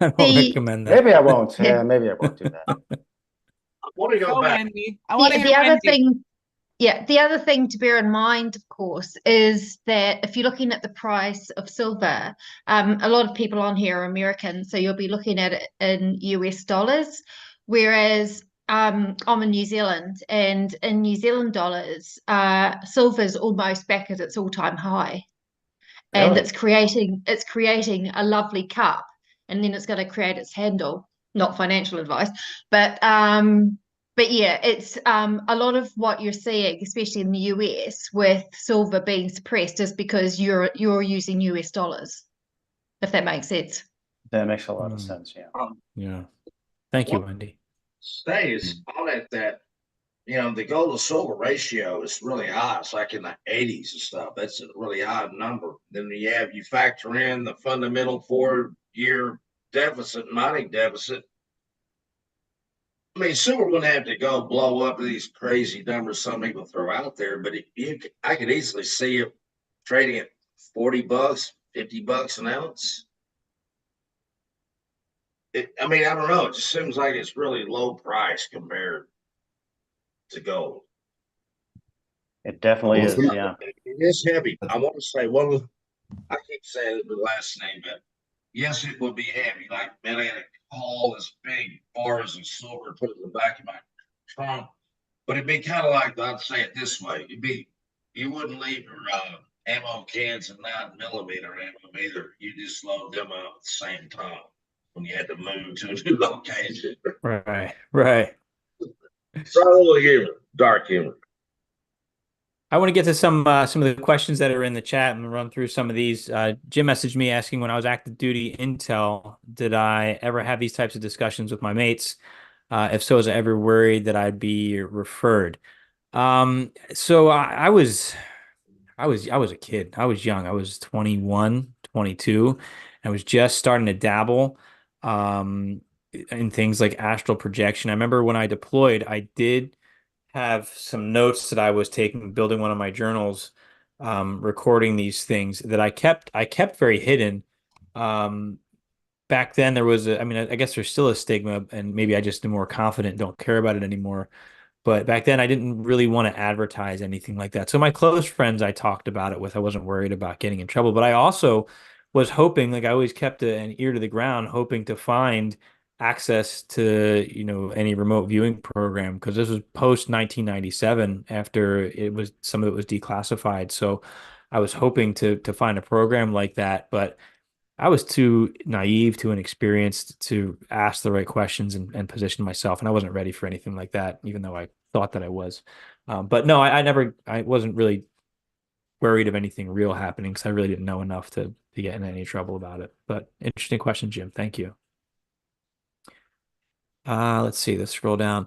I don't recommend that. Maybe I won't. Yeah, maybe I won't do that. I want to go Go, back. Wendy. I want to hear The other Wendy. thing, the other thing to bear in mind, of course, is that if you're looking at the price of silver, a lot of people on here are American, so you'll be looking at it in US dollars, whereas I'm in New Zealand, and in New Zealand dollars, silver's almost back at its all-time high, and Really? it's creating a lovely cup, and then it's going to create its handle. Not financial advice, but yeah, it's a lot of what you're seeing, especially in the US, with silver being suppressed, is because you're using US dollars, if that makes sense. That makes a lot of sense. Yeah. Yeah. Thank you, Wendy. Stays on it that the gold to silver ratio is really high. It's like in the 80s and stuff. That's a really high number. Then you factor in the fundamental 4-year deficit, mining deficit. I mean, silver wouldn't have to go blow up these crazy numbers some people throw out there, but I could easily see it trading at $40, $50 an ounce. I mean, I don't know. It just seems like it's really low price compared to gold. It definitely is. Yeah. It is heavy. I want to say I keep saying the last name, but yes, it would be heavy. Like, man, I had to haul this big bars of silver, put it in the back of my trunk. But it'd be kind of like, I'd say it this way. You wouldn't leave your ammo cans and 9mm ammo either. You just load them up at the same time when you had to move to a new location. Right. Try a little humor, dark humor. I want to get to some of the questions that are in the chat and run through some of these. Jim messaged me asking, when I was active duty intel, did I ever have these types of discussions with my mates? If so, was I ever worried that I'd be referred? So I was I was a kid. I was young. I was 21, 22. I was just starting to dabble in things like astral projection. I remember when I deployed, I did have some notes that I was taking, building one of my journals, recording these things that I kept very hidden. Um, Back then there was I mean, I guess there's still a stigma, and maybe I just am more confident, don't care about it anymore. But back then, I didn't really want to advertise anything like that. So my close friends, I talked about it with. I wasn't worried about getting in trouble. But I also was hoping, like I always kept an ear to the ground, hoping to find access to, any remote viewing program, because this was post 1997, after it was some of it was declassified. So I was hoping to find a program like that, but I was too naive, too inexperienced to ask the right questions and position myself. And I wasn't ready for anything like that, even though I thought that I was. But no, I wasn't really worried of anything real happening, because I really didn't know enough to get in any trouble about it. But interesting question, Jim. Thank you. Let's see. Let's scroll down.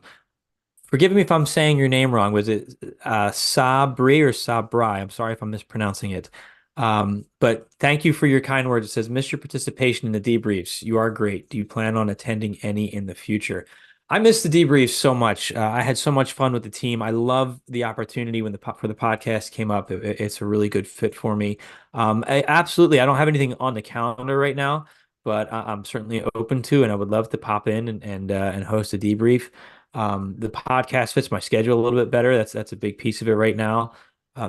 Forgive me if I'm saying your name wrong. Was it Sabri or Sabri? I'm sorry if I'm mispronouncing it. But thank you for your kind words. It says, "Missed your participation in the debriefs. You are great. Do you plan on attending any in the future?" I miss the debriefs so much. I had so much fun with the team. I love the opportunity when for the podcast came up. It's a really good fit for me. Absolutely. I don't have anything on the calendar right now, but I'm certainly open to, and I would love to pop in and host a debrief. The podcast fits my schedule a little bit better. That's a big piece of it right now.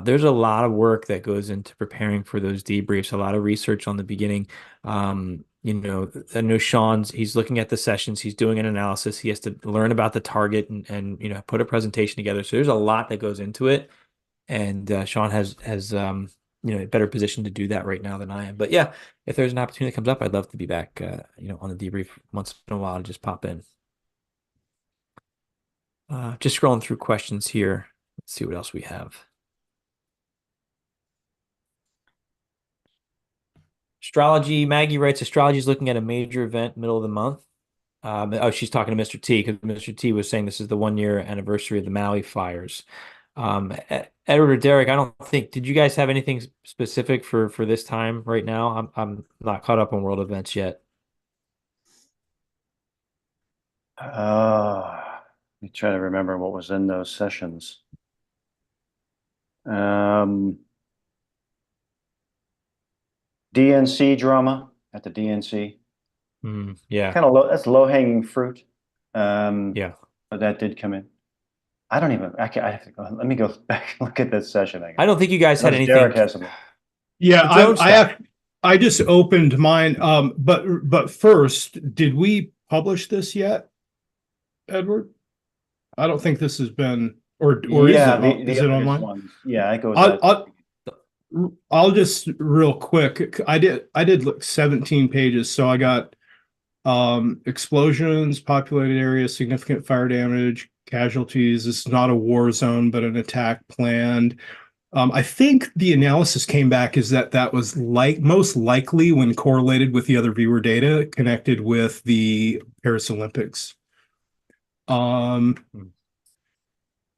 There's a lot of work that goes into preparing for those debriefs, a lot of research on the beginning. I know he's looking at the sessions, he's doing an analysis, he has to learn about the target and put a presentation together. So there's a lot that goes into it. And Sean has a better position to do that right now than I am. But yeah, if there's an opportunity that comes up, I'd love to be back, on the debrief once in a while to just pop in. Just scrolling through questions here. Let's see what else we have. Astrology, Maggie writes, astrology is looking at a major event middle of the month. She's talking to Mr. T, because Mr. T was saying this is the 1 year anniversary of the Maui fires. Edward or Derek, I don't think, did you guys have anything specific for this time right now? I'm not caught up on world events yet. Let me try to remember what was in those sessions. DNC drama at the DNC. Yeah. Kind of that's low-hanging fruit. Yeah. But that did come in. I have to go. Let me go back and look at this session again. I don't think you guys had anything. Derek has something. Yeah, I just opened mine. But first, did we publish this yet, Edward? I don't think this has been, or Yeah, is it online? ones. Yeah, it goes out. I'll just real quick. I did look 17 pages, so I got explosions, populated areas, significant fire damage, casualties. This is not a war zone, but an attack planned. I think the analysis came back is that was most likely, when correlated with the other viewer data, connected with the Paris Olympics.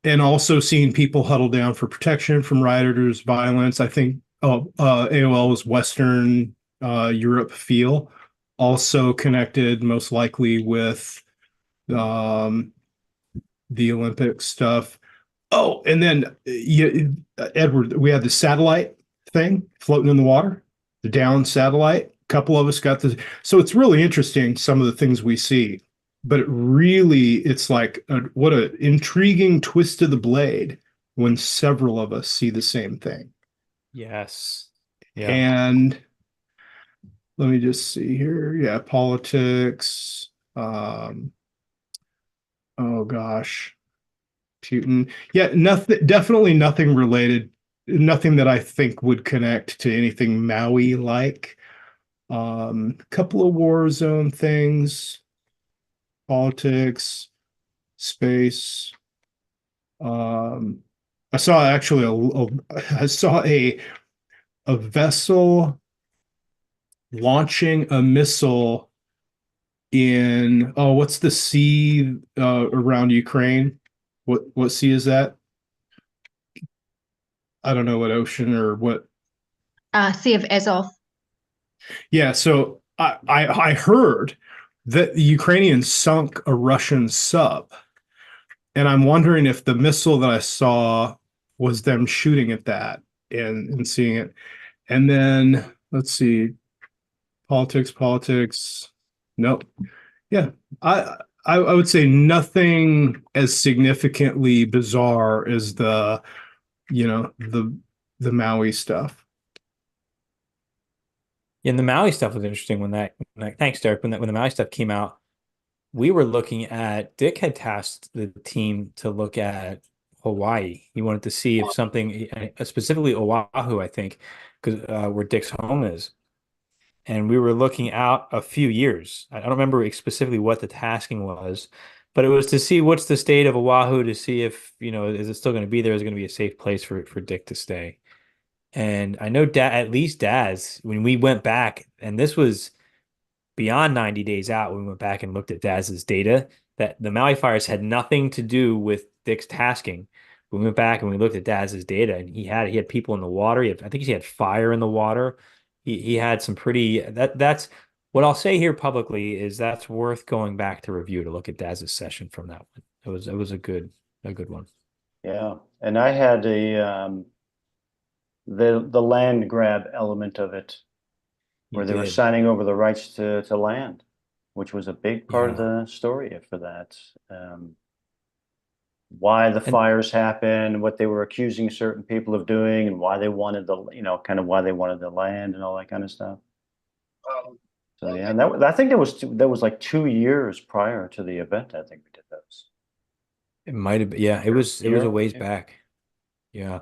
And also seeing people huddle down for protection from rioters, violence. I think AOL was Western Europe feel, also connected most likely with the Olympic stuff. Oh, and then Edward, we had the satellite thing floating in the water, the down satellite. A couple of us got the. So it's really interesting, some of the things we see. But it's like what an intriguing twist of the blade when several of us see the same thing. Yes. Yeah. And let me just see here. Yeah, politics. Oh gosh, Putin. Yeah, nothing. Definitely nothing related. Nothing that I think would connect to anything Maui like. Couple of war zone things. Politics, space. I saw actually a vessel launching a missile in what's the sea around Ukraine? What sea is that? I don't know what ocean or what. Sea of Azov. Yeah, so I heard that the Ukrainians sunk a Russian sub, and I'm wondering if the missile that I saw was them shooting at that and seeing it. And then let's see, politics. Nope. Yeah, I would say nothing as significantly bizarre as the Maui stuff. Yeah, and the Maui stuff was interesting thanks, Derek. When the Maui stuff came out, we were looking at Dick had tasked the team to look at Hawaii. He wanted to see if something, specifically Oahu, I think, because where Dick's home is. And we were looking out a few years. I don't remember specifically what the tasking was, but it was to see what's the state of Oahu to see if, is it still going to be there? Is it going to be a safe place for Dick to stay? And I know at least Daz, when we went back, and this was beyond 90 days out, when we went back and looked at Daz's data, that the Maui fires had nothing to do with Dick's tasking. We went back and we looked at Daz's data, and he had people in the water. I think he had fire in the water. He had some pretty that's what I'll say here publicly is that's worth going back to review to look at Daz's session from that one. It was a good one. Yeah, and I had the land grab element of it, where they were signing over the rights to land, which was a big part of the story for that. Why the fires happened, what they were accusing certain people of doing, and why they wanted kind of why they wanted the land and all that kind of stuff. So yeah, and I think that was like 2 years prior to the event. I think we did those. It might have been, yeah, it was a ways back. Yeah.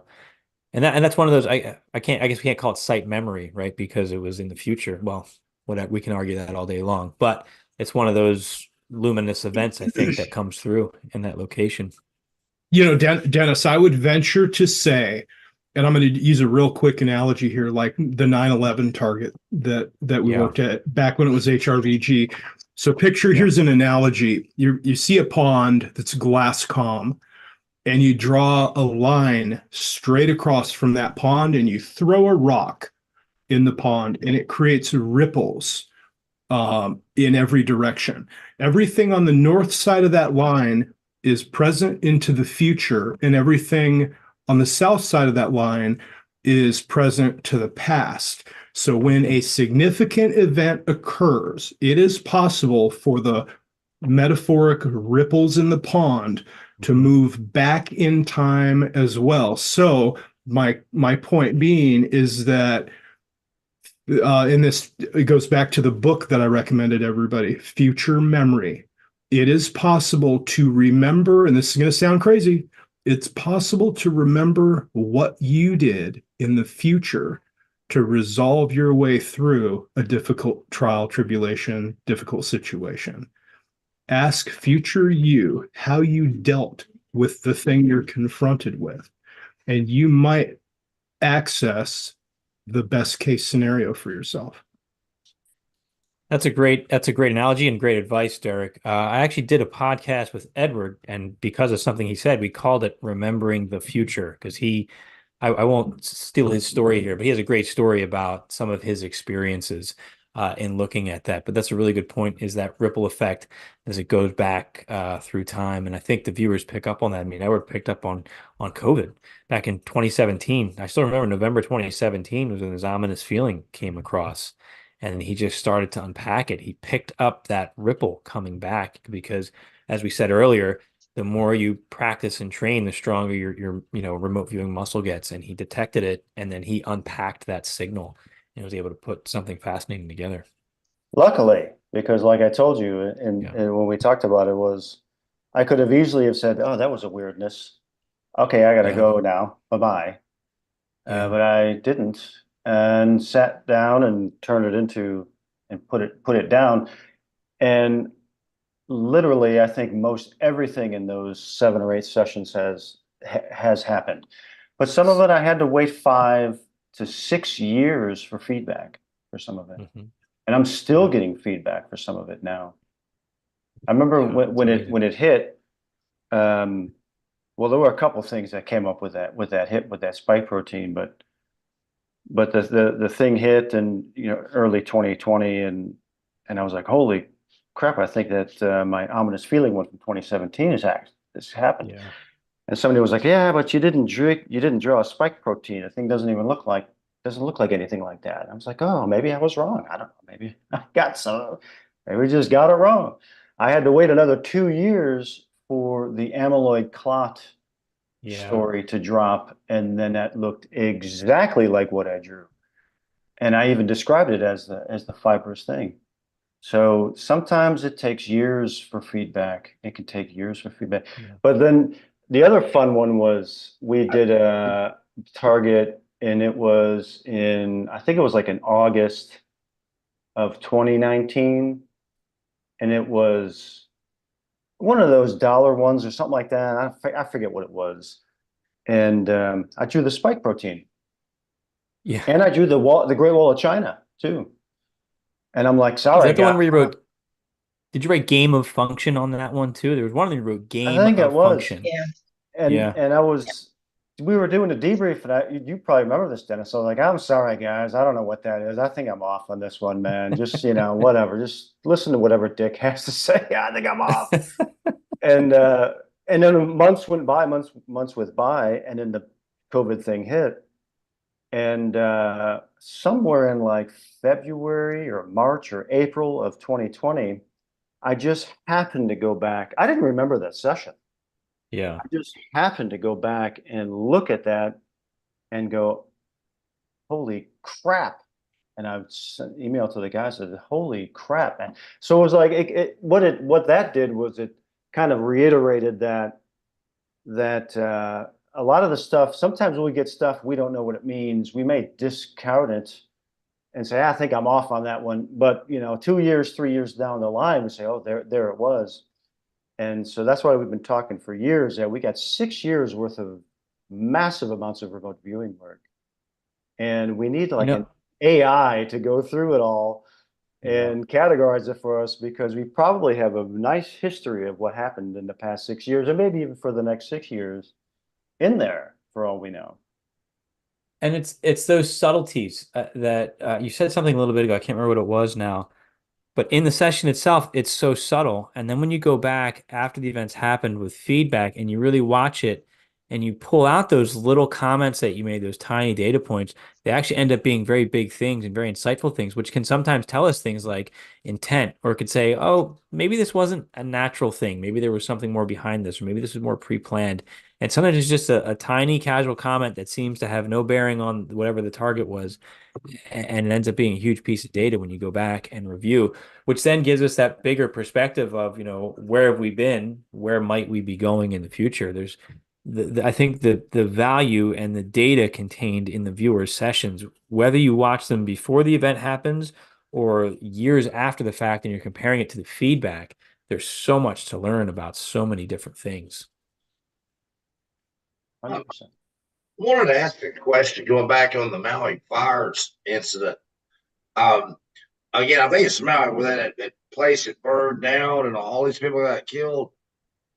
And that's one of those I guess we can't call it site memory, right? Because it was in the future. Well, we can argue that all day long, but it's one of those luminous events, I think, that comes through in that location. Dennis, I would venture to say, and I'm going to use a real quick analogy here, like the 9/11 target that we worked at back when it was HRVG. So here's an analogy. You see a pond that's glass calm, and you draw a line straight across from that pond, and you throw a rock in the pond, and it creates ripples in every direction. Everything on the north side of that line is present into the future, and everything on the south side of that line is present to the past. So when a significant event occurs, it is possible for the metaphoric ripples in the pond to move back in time as well. So my point being is that it goes back to the book that I recommended everybody, Future Memory. It is possible to remember, and this is going to sound crazy, it's possible to remember what you did in the future to resolve your way through a difficult trial, tribulation, difficult situation. Ask future you how you dealt with the thing you're confronted with, and you might access the best case scenario for yourself. That's a great analogy and great advice, Derek. I actually did a podcast with Edward, and because of something he said, we called it Remembering the Future, because I won't steal his story here, but he has a great story about some of his experiences in looking at that. But that's a really good point, is that ripple effect as it goes back through time. And I think the viewers pick up on that. I mean, Edward picked up on COVID back in 2017. I still remember November 2017 was when this ominous feeling came across. And he just started to unpack it. He picked up that ripple coming back because, as we said earlier, the more you practice and train, the stronger your remote viewing muscle gets. And he detected it, and then he unpacked that signal and was able to put something fascinating together. Luckily, because like I told you, and when we talked about it, I could have easily have said, "Oh, that was a weirdness. Okay, I gotta go now. Bye-bye." But I didn't, and sat down and turned it into and put it down. And literally, I think most everything in those 7 or 8 sessions has happened. But some of it I had to wait 5 to 6 years for feedback for some of it. Mm-hmm. And I'm still getting feedback for some of it now. I remember when it hit, Well, there were a couple things that came up with that spike protein, but the thing hit and early 2020 and I was like, holy crap, I think that my ominous feeling one from 2017 this happened. Yeah. And somebody was like, yeah, but you didn't draw a spike protein. The thing doesn't look like anything like that. I was like, oh, maybe I was wrong. I don't know. Maybe I got some. Maybe we just got it wrong. I had to wait another 2 years for the amyloid clot story to drop, and then that looked exactly like what I drew. And I even described it as the fibrous thing. So sometimes it takes years for feedback. It can take years for feedback. Yeah. But then the other fun one was we did a target, and it was I think it was like in August of 2019. And it was one of those dollar ones or something like that. I forget what it was. And I drew the spike protein. Yeah. And I drew the Great Wall of China too. And I'm like, sorry. Is that the one where you wrote? Did you write game of function on that one too? There was one that you wrote game I think it of was. function. Yeah. And we were doing a debrief, and you probably remember this, Dennis. So I was like, I'm sorry, guys. I don't know what that is. I think I'm off on this one, man. Just, whatever. Just listen to whatever Dick has to say. I think I'm off. And then months went by, and then the COVID thing hit. And somewhere in like February or March or April of 2020, I just happened to go back. I didn't remember that session. Yeah. I just happened to go back and look at that and go, holy crap. And I sent an email to the guys and said, holy crap, man. So it was like, what that did was it kind of reiterated that a lot of the stuff, sometimes when we get stuff, we don't know what it means. We may discount it and say, I think I'm off on that one. But, 2 years, 3 years down the line, we say, oh, there it was. And so that's why we've been talking for years that we got 6 years worth of massive amounts of remote viewing work. And we need like an AI to go through it all and categorize it for us, because we probably have a nice history of what happened in the past 6 years, and maybe even for the next 6 years in there, for all we know. And it's those subtleties that you said something a little bit ago. I can't remember what it was now. But in the session itself, it's so subtle. And then when you go back after the events happened with feedback and you really watch it and you pull out those little comments that you made, those tiny data points, they actually end up being very big things and very insightful things, which can sometimes tell us things like intent, or it could say, oh, maybe this wasn't a natural thing. Maybe there was something more behind this, or maybe this was more pre-planned. And sometimes it's just a tiny casual comment that seems to have no bearing on whatever the target was. And it ends up being a huge piece of data when you go back and review, which then gives us that bigger perspective of, where have we been? Where might we be going in the future? There's I think the value and the data contained in the viewer's sessions, whether you watch them before the event happens or years after the fact, and you're comparing it to the feedback, there's so much to learn about so many different things. 100%. I wanted to ask a question going back on the Maui fires incident. Again, I think it's Maui where that place that burned down and all these people got killed.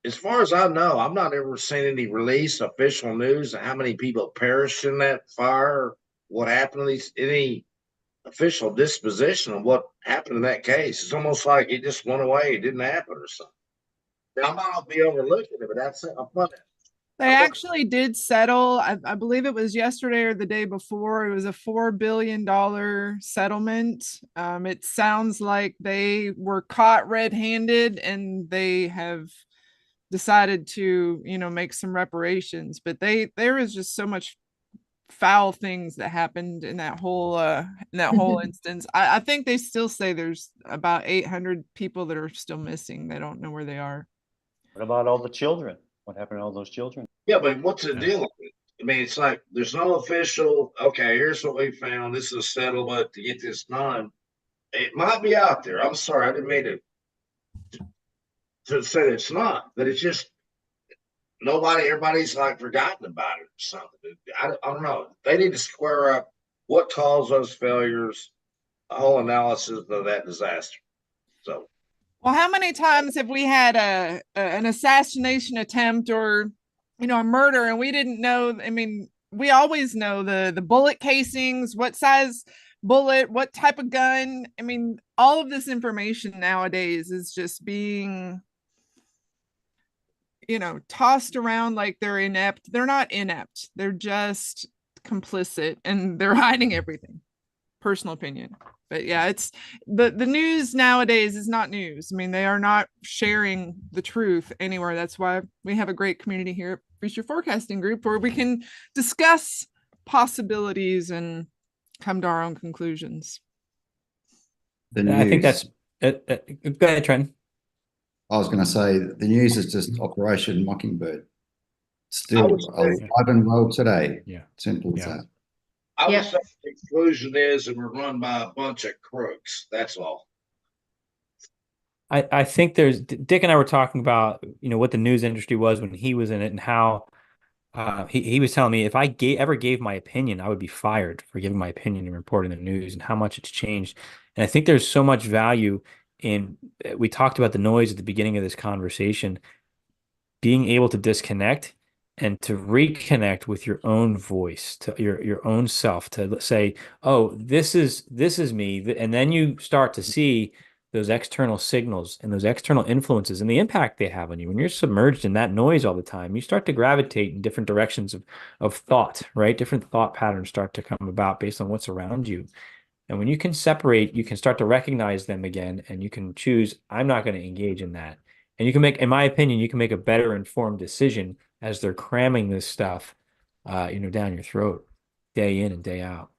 As far as I know, I've not ever seen any release official news of how many people perished in that fire, what happened to these, any official disposition of what happened in that case. It's almost like it just went away, it didn't happen or something. Now, I might not be overlooking it, but that's a fun. They actually did settle. I believe it was yesterday or the day before. It was a $4 billion settlement. It sounds like they were caught red-handed and they have decided to, make some reparations. But there was just so much foul things that happened in that whole instance. I think they still say there's about 800 people that are still missing. They don't know where they are. What about all the children? What happened to all those children? Yeah, but what's the deal with it? I mean, it's like there's no official, okay, here's what we found. This is a settlement to get this done. It might be out there. I'm sorry, I didn't mean to say it's not, but it's just everybody's like forgotten about it or something. I don't know. They need to square up what caused those failures, a whole analysis of that disaster. So, well, how many times have we had an assassination attempt or a murder, and we didn't know. I mean, we always know the bullet casings, what size bullet, what type of gun. I mean, all of this information nowadays is just being, tossed around like they're inept. They're not inept. They're just complicit, and they're hiding everything. Personal opinion. But yeah, it's the news nowadays is not news. I mean, they are not sharing the truth anywhere. That's why we have a great community here at Future Forecasting Group, where we can discuss possibilities and come to our own conclusions. The I think news, that's go ahead, Trent. I was going to say, the news is just Operation Mockingbird. Still would say- alive and well today. Yeah. Simple as Yeah. that. I would Yeah. say the conclusion is that we're run by a bunch of crooks. That's all. I think there's Dick and I were talking about, what the news industry was when he was in it, and how he was telling me if I ever gave my opinion, I would be fired for giving my opinion and reporting the news, and how much it's changed. And I think there's so much value in, we talked about the noise at the beginning of this conversation, being able to disconnect and to reconnect with your own voice, to your own self, to say, oh, this is me. And then you start to see those external signals and those external influences and the impact they have on you. When you're submerged in that noise all the time, you start to gravitate in different directions of thought, right? Different thought patterns start to come about based on what's around you. And when you can separate, you can start to recognize them again, and you can choose, I'm not going to engage in that. And you can make, in my opinion, you can make a better informed decision as they're cramming this stuff, down your throat, day in and day out.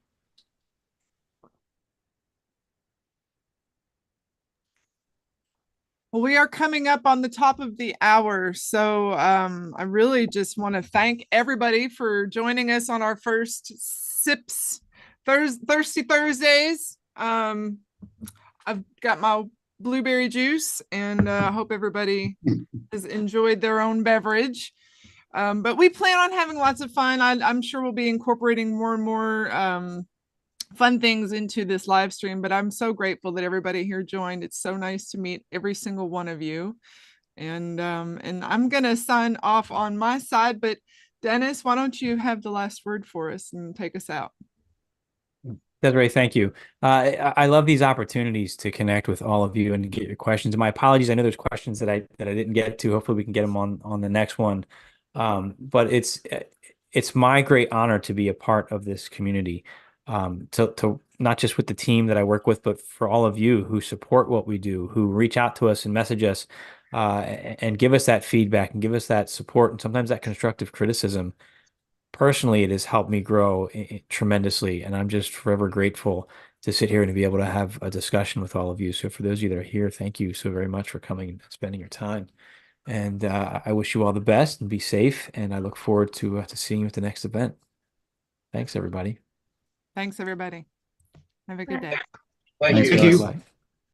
Well, we are coming up on the top of the hour. So I really just want to thank everybody for joining us on our first Sips Thirsty Thursdays. I've got my blueberry juice, and I hope everybody has enjoyed their own beverage. But we plan on having lots of fun. I'm sure we'll be incorporating more and more fun things into this live stream, but I'm so grateful that everybody here joined. It's so nice to meet every single one of you. And I'm gonna sign off on my side, but Dennis, why don't you have the last word for us and take us out? Desiree, thank you. I love these opportunities to connect with all of you and to get your questions. And my apologies, I know there's questions that I didn't get to. Hopefully we can get them on the next one. But it's my great honor to be a part of this community. To not just with the team that I work with, but for all of you who support what we do, who reach out to us and message us, and give us that feedback and give us that support and sometimes that constructive criticism. Personally, it has helped me grow tremendously, and I'm just forever grateful to sit here and to be able to have a discussion with all of you. So for those of you that are here, thank you so very much for coming and spending your time. And I wish you all the best and be safe. And I look forward to seeing you at the next event. Thanks, everybody. Thanks, everybody. Have a good day. Thank Thanks, you. Thank you. guys. Bye.